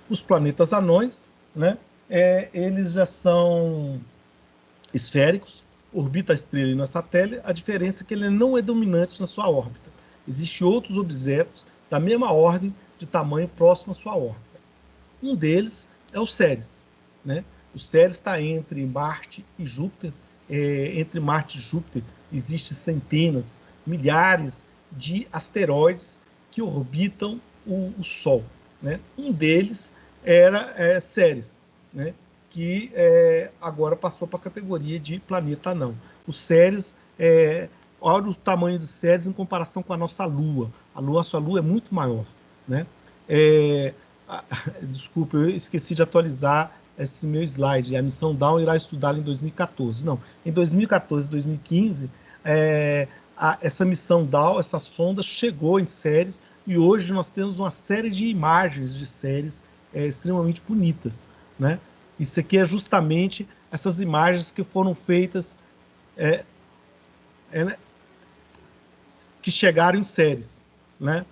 Os planetas anões, né? Eles já são esféricos, orbita a estrela e não é satélite. A diferença é que ele não é dominante na sua órbita. Existem outros objetos da mesma ordem de tamanho próximo à sua órbita. Um deles é o Ceres, né? O Ceres está entre Marte e Júpiter. Entre Marte e Júpiter existem centenas, milhares de asteroides que orbitam o Sol, né? Um deles era Ceres, né? Que agora passou para a categoria de planeta anão. O Ceres, olha o tamanho do Ceres em comparação com a nossa Lua. A nossa Lua é muito maior, né? Desculpa, eu esqueci de atualizar esse meu slide. A missão Dawn irá estudá-lo em 2014. Não, em 2014 e 2015, essa missão Dawn, essa sonda, chegou em Ceres e hoje nós temos uma série de imagens de Ceres extremamente bonitas, né? Isso aqui é justamente essas imagens que foram feitas, que chegaram em Ceres, né?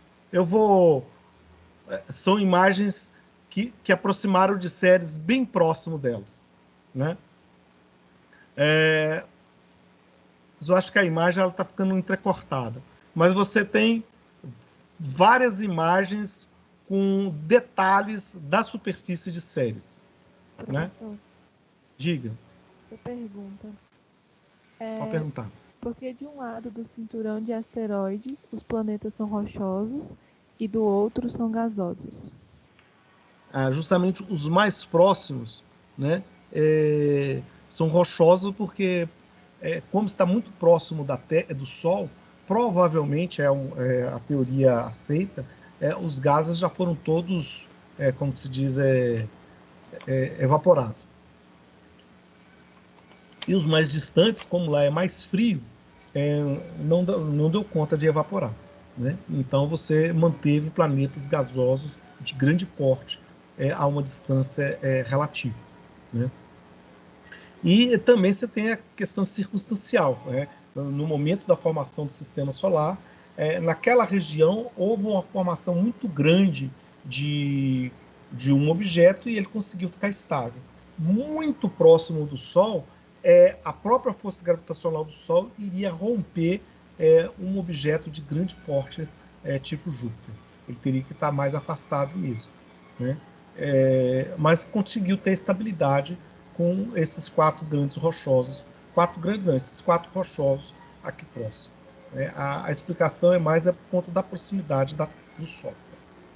São imagens que aproximaram de Ceres bem próximo delas, né? Eu acho que a imagem está ficando entrecortada, mas você tem várias imagens com detalhes da superfície de Ceres, né? Professor, Diga, eu pergunta. pode perguntar. Porque de um lado do cinturão de asteroides, os planetas são rochosos e do outro são gasosos. Justamente os mais próximos, né, são rochosos porque, como está muito próximo do Sol, provavelmente a teoria aceita, os gases já foram todos, como se diz, evaporados. E os mais distantes, como lá é mais frio, não deu conta de evaporar, né? Então você manteve planetas gasosos de grande porte a uma distância relativa, né? E também você tem a questão circunstancial, né? No momento da formação do sistema solar, naquela região houve uma formação muito grande de um objeto e ele conseguiu ficar estável. Muito próximo do Sol, a própria força gravitacional do Sol iria romper um objeto de grande porte, tipo Júpiter. Ele teria que estar mais afastado mesmo, né? Mas conseguiu ter estabilidade com esses quatro grandes rochosos. Esses quatro rochosos aqui próximos. A explicação é mais por conta da proximidade do Sol.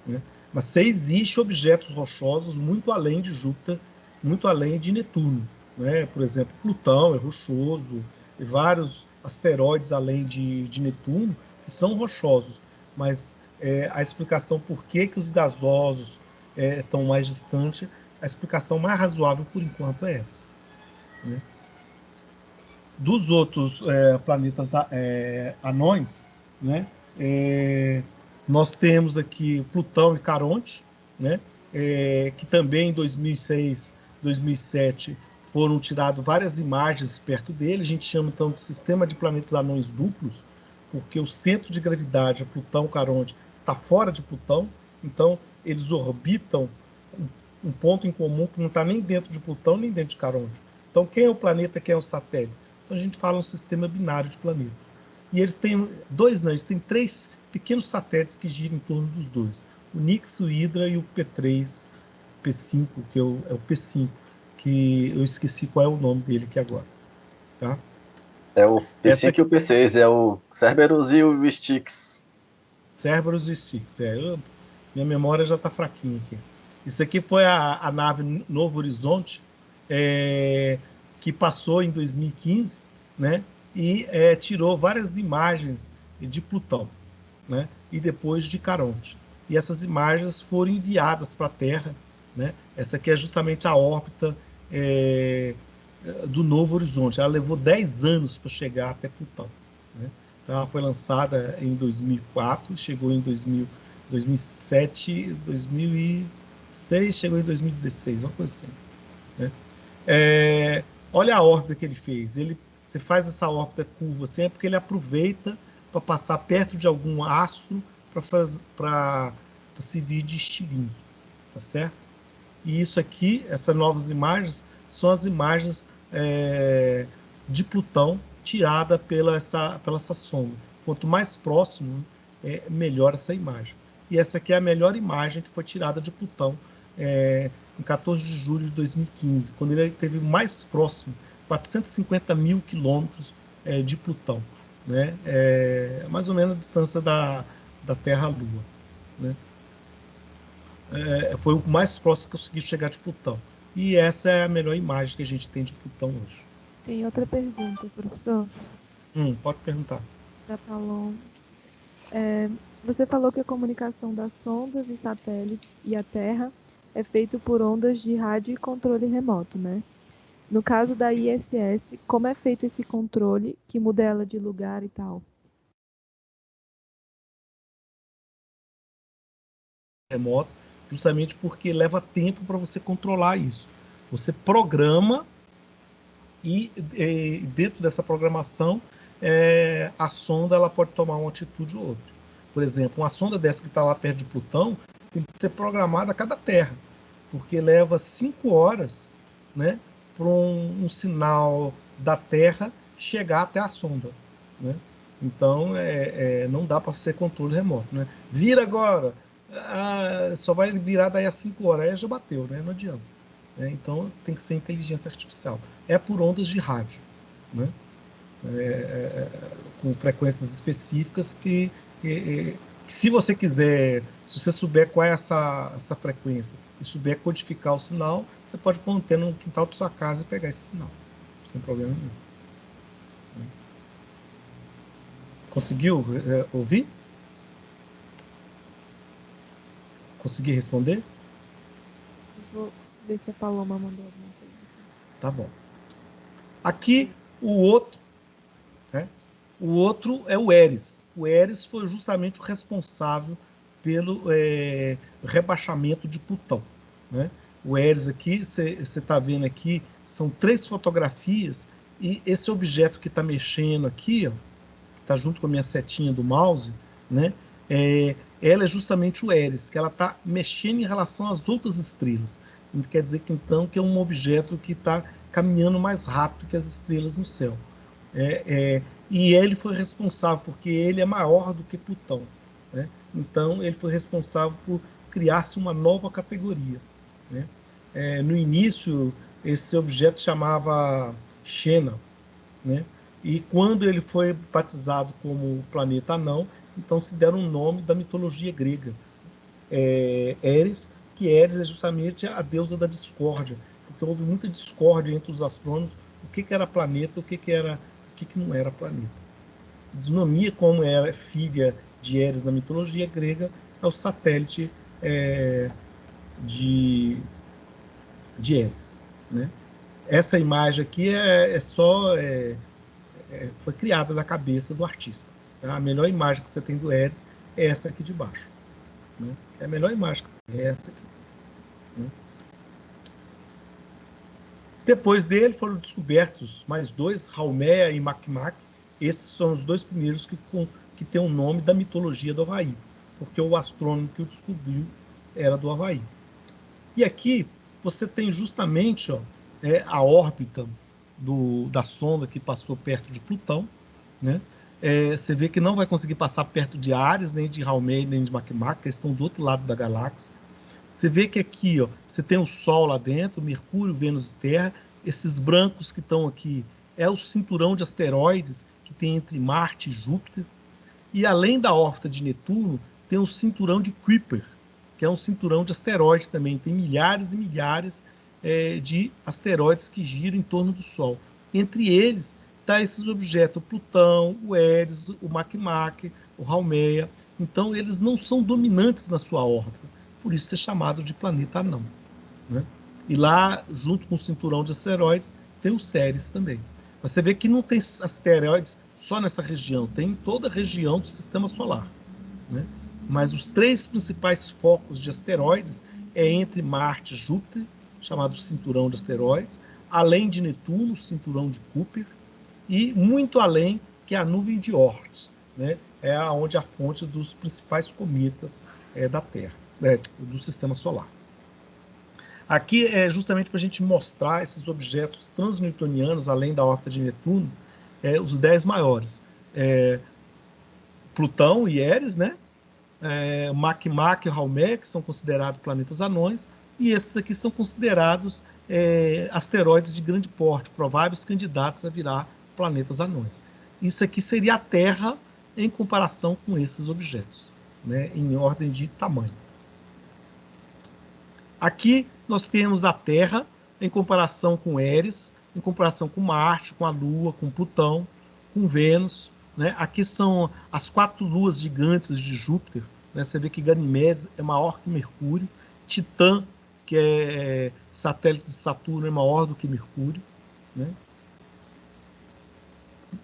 Né? Mas se existe objetos rochosos muito além de Júpiter, muito além de Netuno. Né? Por exemplo, Plutão é rochoso, e vários asteroides além de Netuno que são rochosos. Mas a explicação por que os gasosos estão mais distantes, a explicação mais razoável por enquanto é essa. Né? Dos outros planetas anões, né? Nós temos aqui Plutão e Caronte, né? Que também em 2006, 2007 foram tiradas várias imagens perto dele. A gente chama então de sistema de planetas anões duplos, porque o centro de gravidade, Plutão, Caronte, está fora de Plutão, então eles orbitam um ponto em comum que não está nem dentro de Plutão, nem dentro de Caronte. Então, quem é o planeta, quem é o satélite? Então, a gente fala um sistema binário de planetas. E eles têm eles têm três pequenos satélites que giram em torno dos dois. O Nix, o Hydra e o P3, P5, que é o P5, que eu esqueci qual é o nome dele aqui agora. Tá? É o P5 e o P6, é o Cerberus e o Styx. Cerberus e Styx, minha memória já está fraquinha aqui. Isso aqui foi a nave Novo Horizonte, que passou em 2015, né, e tirou várias imagens de Plutão, né, e depois de Caronte. E essas imagens foram enviadas para a Terra. Né? Essa aqui é justamente a órbita do Novo Horizonte. Ela levou 10 anos para chegar até Plutão. Né? Então, ela foi lançada em 2004, chegou em 2007, 2006, chegou em 2016, uma coisa assim. Né? Olha a órbita que ele fez. Você faz essa órbita curva assim, porque ele aproveita para passar perto de algum astro para servir de estilingue. Tá certo? E isso aqui, essas novas imagens, são as imagens de Plutão tirada pela essa sonda. Quanto mais próximo, melhor essa imagem. E essa aqui é a melhor imagem que foi tirada de Plutão em 14 de julho de 2015, quando ele esteve mais próximo, 450 mil quilômetros de Plutão. Né? Mais ou menos a distância da Terra à Lua. Né? Foi o mais próximo que conseguiu chegar de Plutão. E essa é a melhor imagem que a gente tem de Plutão hoje. Tem outra pergunta, professor. Pode perguntar. Da Paloma. Você falou que a comunicação das sondas e satélites e a Terra é feito por ondas de rádio e controle remoto, né? No caso da ISS, como é feito esse controle que muda ela de lugar e tal? Remoto, justamente porque leva tempo para você controlar isso. Você programa e dentro dessa programação a sonda ela pode tomar uma atitude ou outra. Por exemplo, uma sonda dessa que está lá perto de Plutão tem que ser programada a cada Terra, porque leva 5 horas, né, para um sinal da Terra chegar até a sonda. Né? Então, não dá para ser controle remoto. Né? Vira agora, só vai virar daí a 5 horas, aí já bateu, né? Não adianta. Né? Então, tem que ser inteligência artificial. É por ondas de rádio, né? Com frequências específicas que se você quiser, se você souber qual é essa frequência e souber codificar o sinal, você pode pôr antena no quintal da sua casa e pegar esse sinal, sem problema nenhum. Conseguiu ouvir? Consegui responder? Vou ver se a Paloma mandou alguma coisa. Tá bom. Aqui, o outro é o Eris. O Eris foi justamente o responsável pelo rebaixamento de Plutão. Né? O Eris aqui, você está vendo aqui, são 3 fotografias, e esse objeto que está mexendo aqui, está junto com a minha setinha do mouse, né? Ela é justamente o Eris, que ela está mexendo em relação às outras estrelas. Quer dizer que então que é um objeto que está caminhando mais rápido que as estrelas no céu. E ele foi responsável, porque ele é maior do que Plutão. Né? Então, ele foi responsável por criar-se uma nova categoria. Né? No início esse objeto chamava Xena, né? E quando ele foi batizado como planeta anão, então se deram um nome da mitologia grega, Eris, que Eris é justamente a deusa da discórdia, porque houve muita discórdia entre os astrônomos, o que era planeta, o que não era planeta. Desnomia, como era filha de Eris na mitologia grega, é o satélite de Eris, né? Essa imagem aqui foi criada na cabeça do artista. Tá? A melhor imagem que você tem do Eris é essa aqui de baixo. Né? É a melhor imagem é essa aqui. Né? Depois dele foram descobertos mais dois, Haumea e Makmak. Esses são os dois primeiros que têm o nome da mitologia do Havaí, porque o astrônomo que o descobriu era do Havaí. E aqui você tem justamente a órbita da sonda que passou perto de Plutão, né? Você vê que não vai conseguir passar perto de Ares, nem de Haumea, nem de Makmak, que estão do outro lado da galáxia. Você vê que aqui você tem o Sol lá dentro, Mercúrio, Vênus e Terra. Esses brancos que estão aqui é o cinturão de asteroides que tem entre Marte e Júpiter. E além da órbita de Netuno, tem o cinturão de Kuiper, que é um cinturão de asteroides também. Tem milhares e milhares de asteroides que giram em torno do Sol. Entre eles, tá esses objetos, o Plutão, o Eris, o Makmak, o Haumea. Então, eles não são dominantes na sua órbita. Por isso é chamado de planeta anão. Né? E lá, junto com o cinturão de asteroides, tem o Ceres também. Mas você vê que não tem asteroides só nessa região, tem em toda a região do Sistema Solar. Né? Mas os três principais focos de asteroides é entre Marte e Júpiter, chamado cinturão de asteroides, além de Netuno, cinturão de Kuiper, e muito além, que é a nuvem de Oort, né? É onde a fonte dos principais cometas da Terra, do Sistema Solar. Aqui é justamente para a gente mostrar esses objetos transnewtonianos, além da órbita de Netuno, os 10 maiores. Plutão e Eris, né? Makmak e Haumea, que são considerados planetas anões, e esses aqui são considerados asteroides de grande porte, prováveis candidatos a virar planetas anões. Isso aqui seria a Terra em comparação com esses objetos, né? Em ordem de tamanho. Aqui nós temos a Terra em comparação com Eris, em comparação com Marte, com a Lua, com Plutão, com Vênus. Né? Aqui são as 4 luas gigantes de Júpiter. Né? Você vê que Ganimedes é maior que Mercúrio. Titã, que é satélite de Saturno, é maior do que Mercúrio. Né?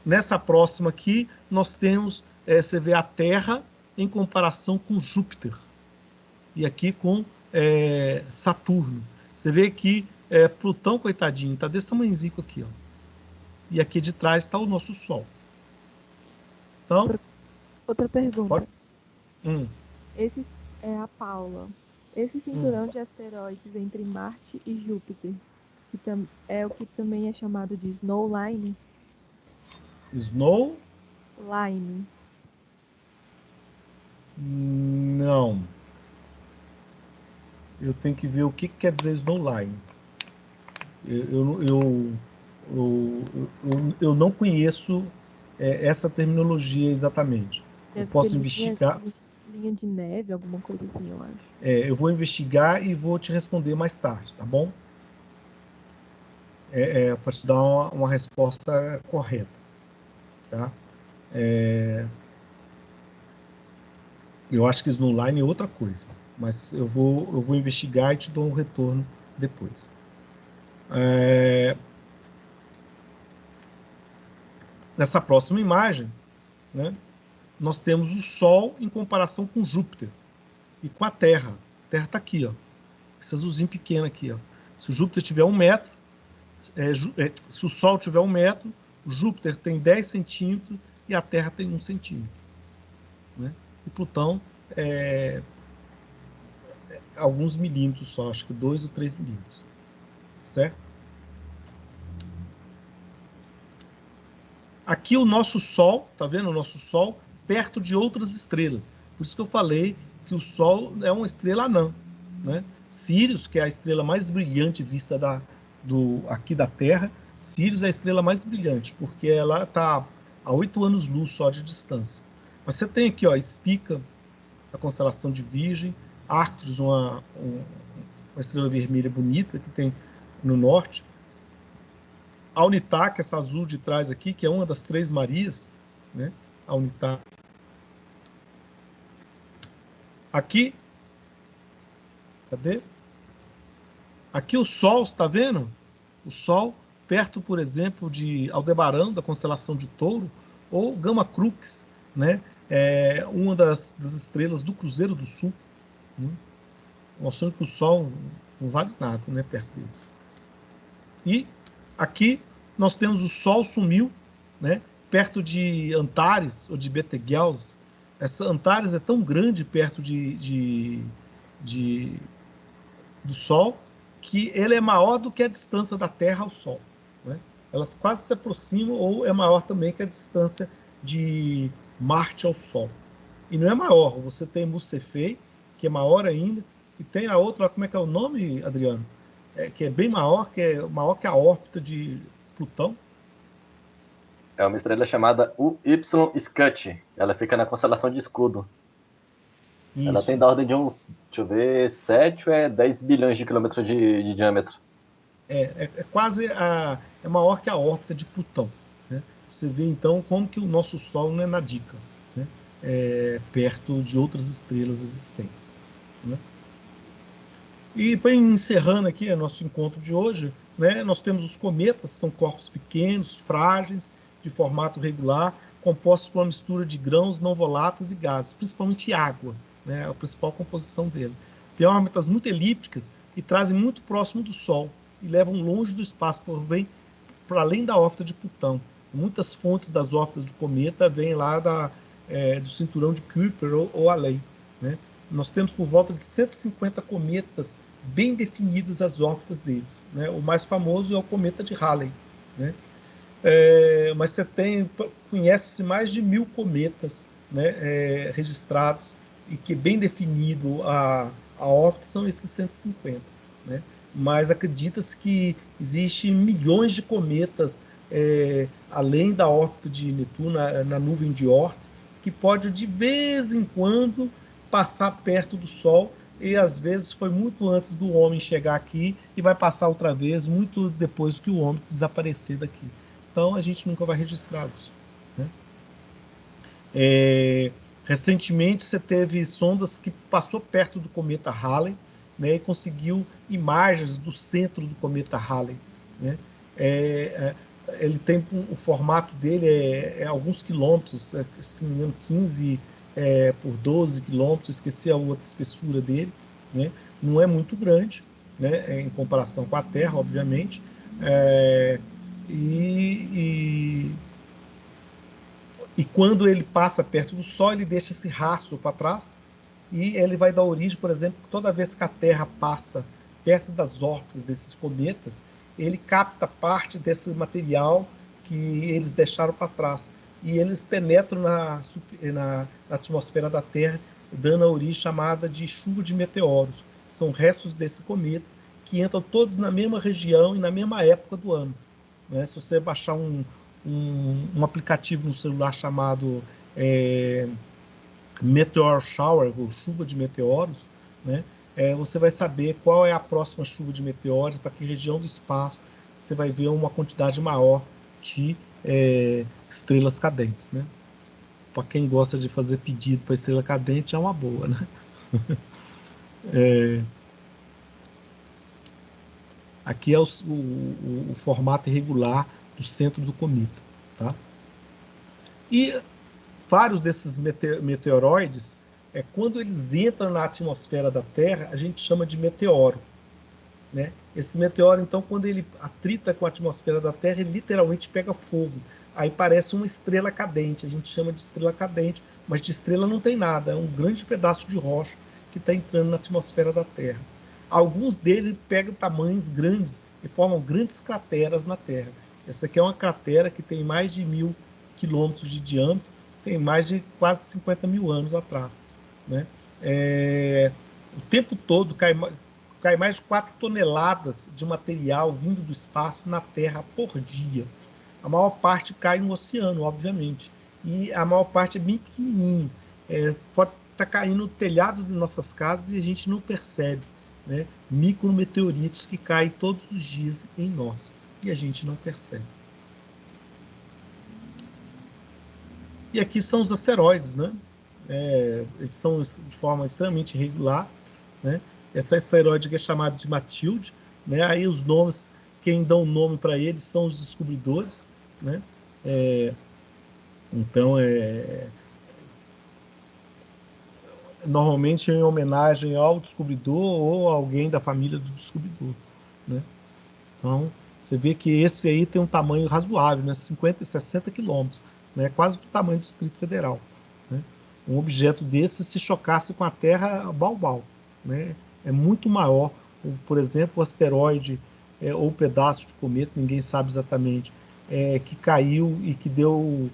Nessa próxima aqui, nós temos, você vê a Terra em comparação com Júpiter. E aqui com Saturno. Você vê que Plutão, coitadinho, está desse tamanhozinho aqui. Ó. E aqui de trás está o nosso Sol. Então, outra pergunta. Esse é a Paula. Esse cinturão de asteroides entre Marte e Júpiter, que é o que também é chamado de Snow Line? Snow? Line. Não. Eu tenho que ver o que quer dizer Snow Line. Eu não conheço essa terminologia exatamente. Eu posso investigar. Linha de neve, alguma coisa assim, eu acho. Eu vou investigar e vou te responder mais tarde, tá bom? Para te dar uma resposta correta. Tá? Eu acho que Snowline é outra coisa, mas eu vou investigar e te dou um retorno depois. Nessa próxima imagem, né, nós temos o Sol em comparação com Júpiter e com a Terra. A Terra está aqui, ó, esse azulzinho pequeno aqui. Ó. Se o Júpiter tiver 1 metro, se o Sol tiver 1 metro, o Júpiter tem 10 centímetros e a Terra tem 1 centímetro. Né? E Plutão alguns milímetros só, acho que 2 ou 3 milímetros. Certo? Aqui o nosso Sol, tá vendo o nosso Sol perto de outras estrelas. Por isso que eu falei que o Sol é uma estrela anã. Né? Sirius, que é a estrela mais brilhante vista aqui da Terra, Sirius é a estrela mais brilhante, porque ela está a 8 anos-luz só de distância. Mas você tem aqui, ó, Spica, a constelação de Virgem, Arcturus, uma estrela vermelha bonita que tem no norte, a Unitak, essa azul de trás aqui, que é uma das Três Marias, né? A Unitak. Aqui, cadê? Aqui o Sol, está vendo? O Sol, perto, por exemplo, de Aldebarão, da constelação de Touro, ou Gama Crux, né? Uma das estrelas do Cruzeiro do Sul, né? Mostrando que o Sol não vale nada, né, perto dele. E aqui nós temos o Sol sumiu, né, perto de Antares ou de Betelgeuse. Essa Antares é tão grande perto do Sol que ele é maior do que a distância da Terra ao Sol, né? Elas quase se aproximam, ou é maior também que a distância de Marte ao Sol. E não é maior, você tem Mussefei, que é maior ainda, e tem a outra, como é que é o nome, Adriano? Que é bem maior, que é maior que a órbita de Plutão. É uma estrela chamada UY Scuti. Ela fica na constelação de Escudo. Isso. Ela tem da ordem de uns, deixa eu ver, 7 ou 10 bilhões de quilômetros de diâmetro. É quase é maior que a órbita de Plutão, né? Você vê então como que o nosso Sol não é nadica, né? Perto de outras estrelas existentes, né? E para encerrando aqui o nosso encontro de hoje, né, nós temos os cometas, são corpos pequenos, frágeis, de formato regular, compostos por uma mistura de grãos não voláteis e gases, principalmente água, né, é a principal composição dele. Tem órbitas muito elípticas e trazem muito próximo do Sol e levam longe do espaço, vem para além da órbita de Plutão. Muitas fontes das órbitas do cometa vêm lá do cinturão de Kuiper ou além, né? Nós temos por volta de 150 cometas bem definidos as órbitas deles, né? O mais famoso é o cometa de Halley, né? Mas você conhece-se mais de 1000 cometas, né, registrados, e que bem definido a órbita são esses 150, né? Mas acredita-se que existem milhões de cometas além da órbita de Netuno, na nuvem de Oort, que pode de vez em quando passar perto do Sol, e às vezes foi muito antes do homem chegar aqui e vai passar outra vez muito depois que o homem desaparecer daqui. Então a gente nunca vai registrar isso, né? Recentemente você teve sondas que passou perto do cometa Halley, né, e conseguiu imagens do centro do cometa Halley, né? Ele tem o formato dele alguns quilômetros, se não me engano, 15 por 12 quilômetros, esqueci a outra espessura dele, né? Não é muito grande, né, em comparação com a Terra, obviamente, e quando ele passa perto do Sol, ele deixa esse rastro para trás, e ele vai dar origem, por exemplo, toda vez que a Terra passa perto das órbitas desses cometas, ele capta parte desse material que eles deixaram para trás, e eles penetram na atmosfera da Terra, dando a origem chamada de chuva de meteoros. São restos desse cometa que entram todos na mesma região e na mesma época do ano, né? Se você baixar um aplicativo no celular chamado Meteor Shower, ou chuva de meteoros, né? Você vai saber qual é a próxima chuva de meteoros, para que região do espaço você vai ver uma quantidade maior de estrelas cadentes, né? Para quem gosta de fazer pedido para estrela cadente, é uma boa, né? Aqui é o formato irregular do centro do cometa, tá? E vários desses meteoroides, quando eles entram na atmosfera da Terra, a gente chama de meteoro, né? Esse meteoro, então, quando ele atrita com a atmosfera da Terra, ele literalmente pega fogo. Aí parece uma estrela cadente, a gente chama de estrela cadente, mas de estrela não tem nada, é um grande pedaço de rocha que está entrando na atmosfera da Terra. Alguns deles pegam tamanhos grandes e formam grandes crateras na Terra. Essa aqui é uma cratera que tem mais de 1000 quilômetros de diâmetro, tem mais de quase 50 mil anos atrás, né? O tempo todo cai mais de 4 toneladas de material vindo do espaço na Terra por dia. A maior parte cai no oceano, obviamente. E a maior parte é bem pequenininho. Pode estar caindo no telhado de nossas casas e a gente não percebe. Né? Micrometeoritos que caem todos os dias em nós. E a gente não percebe. E aqui são os asteroides, né? Eles são de forma extremamente irregular, né? Essa asteroide que é chamada de Matilde, né? Aí os nomes, quem dá o nome para eles são os descobridores, né? Então, normalmente em homenagem ao descobridor ou alguém da família do descobridor, né? Então, você vê que esse aí tem um tamanho razoável, né? 50, 60 quilômetros, né? Quase do tamanho do Distrito Federal, né? Um objeto desse, se chocasse com a Terra, bau, né? É muito maior. Por exemplo, o asteroide ou pedaço de cometa, ninguém sabe exatamente, que caiu e que deu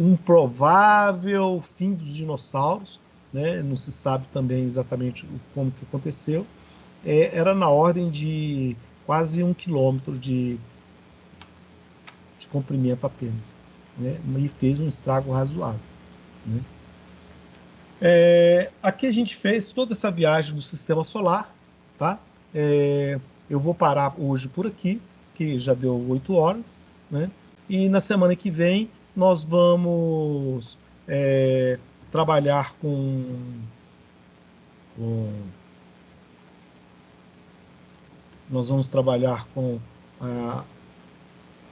um provável fim dos dinossauros, né? Não se sabe também exatamente como que aconteceu. Era na ordem de quase 1 quilômetro de comprimento apenas, né? E fez um estrago razoável, né? Aqui a gente fez toda essa viagem do Sistema Solar, tá? Eu vou parar hoje por aqui, que já deu 8 horas, né? E na semana que vem nós vamos trabalhar nós vamos trabalhar com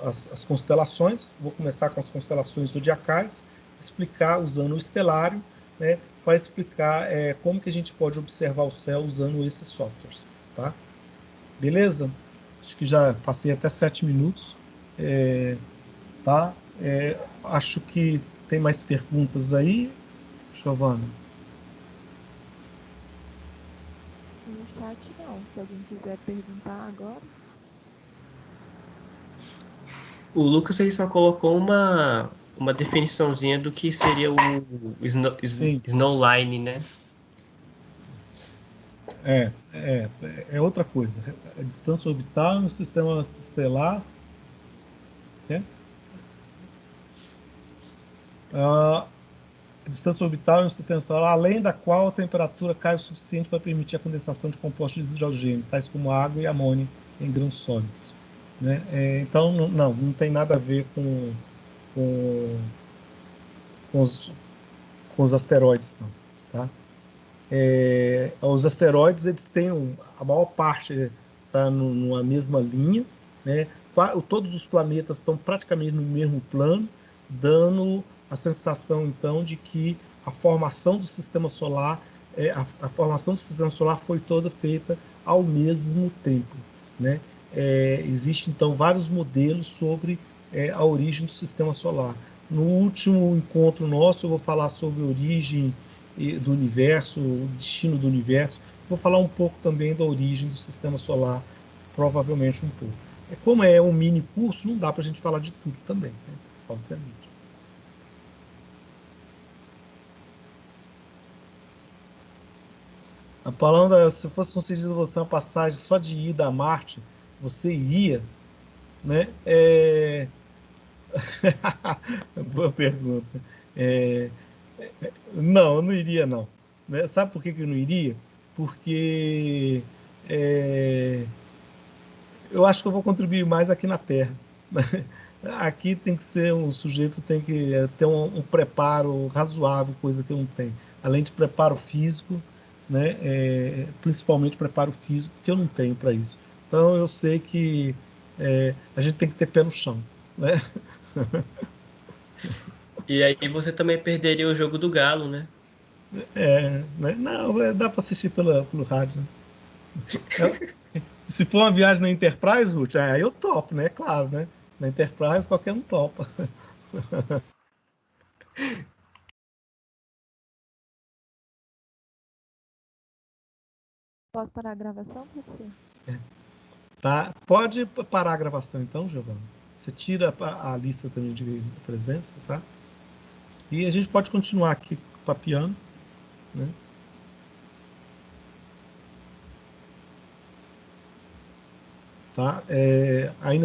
as constelações. Vou começar com as constelações zodiacais, explicar usando o estelário, né, para explicar como que a gente pode observar o céu usando esses softwares, tá? Beleza? Acho que já passei até 7 minutos, tá? Acho que tem mais perguntas aí, Giovana? No chat não, se alguém quiser perguntar agora. O Lucas aí só colocou uma definiçãozinha do que seria o Snowline, né? É outra coisa. A distância orbital no sistema estelar. A distância orbital em um sistema solar, além da qual a temperatura cai o suficiente para permitir a condensação de compostos de hidrogênio, tais como água e amônia em grãos sólidos. Né? Então, não tem nada a ver com os asteroides, não. Tá? Os asteroides, eles têm a maior parte está numa mesma linha, né? Todos os planetas estão praticamente no mesmo plano, dando a sensação então de que a formação do sistema solar foi toda feita ao mesmo tempo, né? Existem então vários modelos sobre a origem do sistema solar. No último encontro nosso eu vou falar sobre a origem do universo, o destino do universo. Vou falar um pouco também da origem do sistema solar, provavelmente um pouco. Como é um mini curso, não dá para a gente falar de tudo também, né? Obviamente. Falando, se fosse concedida a você uma passagem só de ida a Marte, você iria, né? Boa pergunta. Não, eu não iria, não. Né? Sabe por que eu não iria? Porque eu acho que eu vou contribuir mais aqui na Terra. Aqui tem que ser um sujeito, tem que ter um preparo razoável, coisa que eu não tenho. Além de preparo físico, né? Principalmente preparo físico, que eu não tenho para isso. Então eu sei que a gente tem que ter pé no chão, né? E aí você também perderia o jogo do Galo, né? Né? Não, dá para assistir pelo rádio. Né? Se for uma viagem na Enterprise, Ruth, aí eu topo, né? Claro, né? Na Enterprise qualquer um topa. Posso parar a gravação, professor? Tá? Pode parar a gravação então, Giovana. Você tira a lista também de presença, tá? E a gente pode continuar aqui papeando, né? tá? Ainda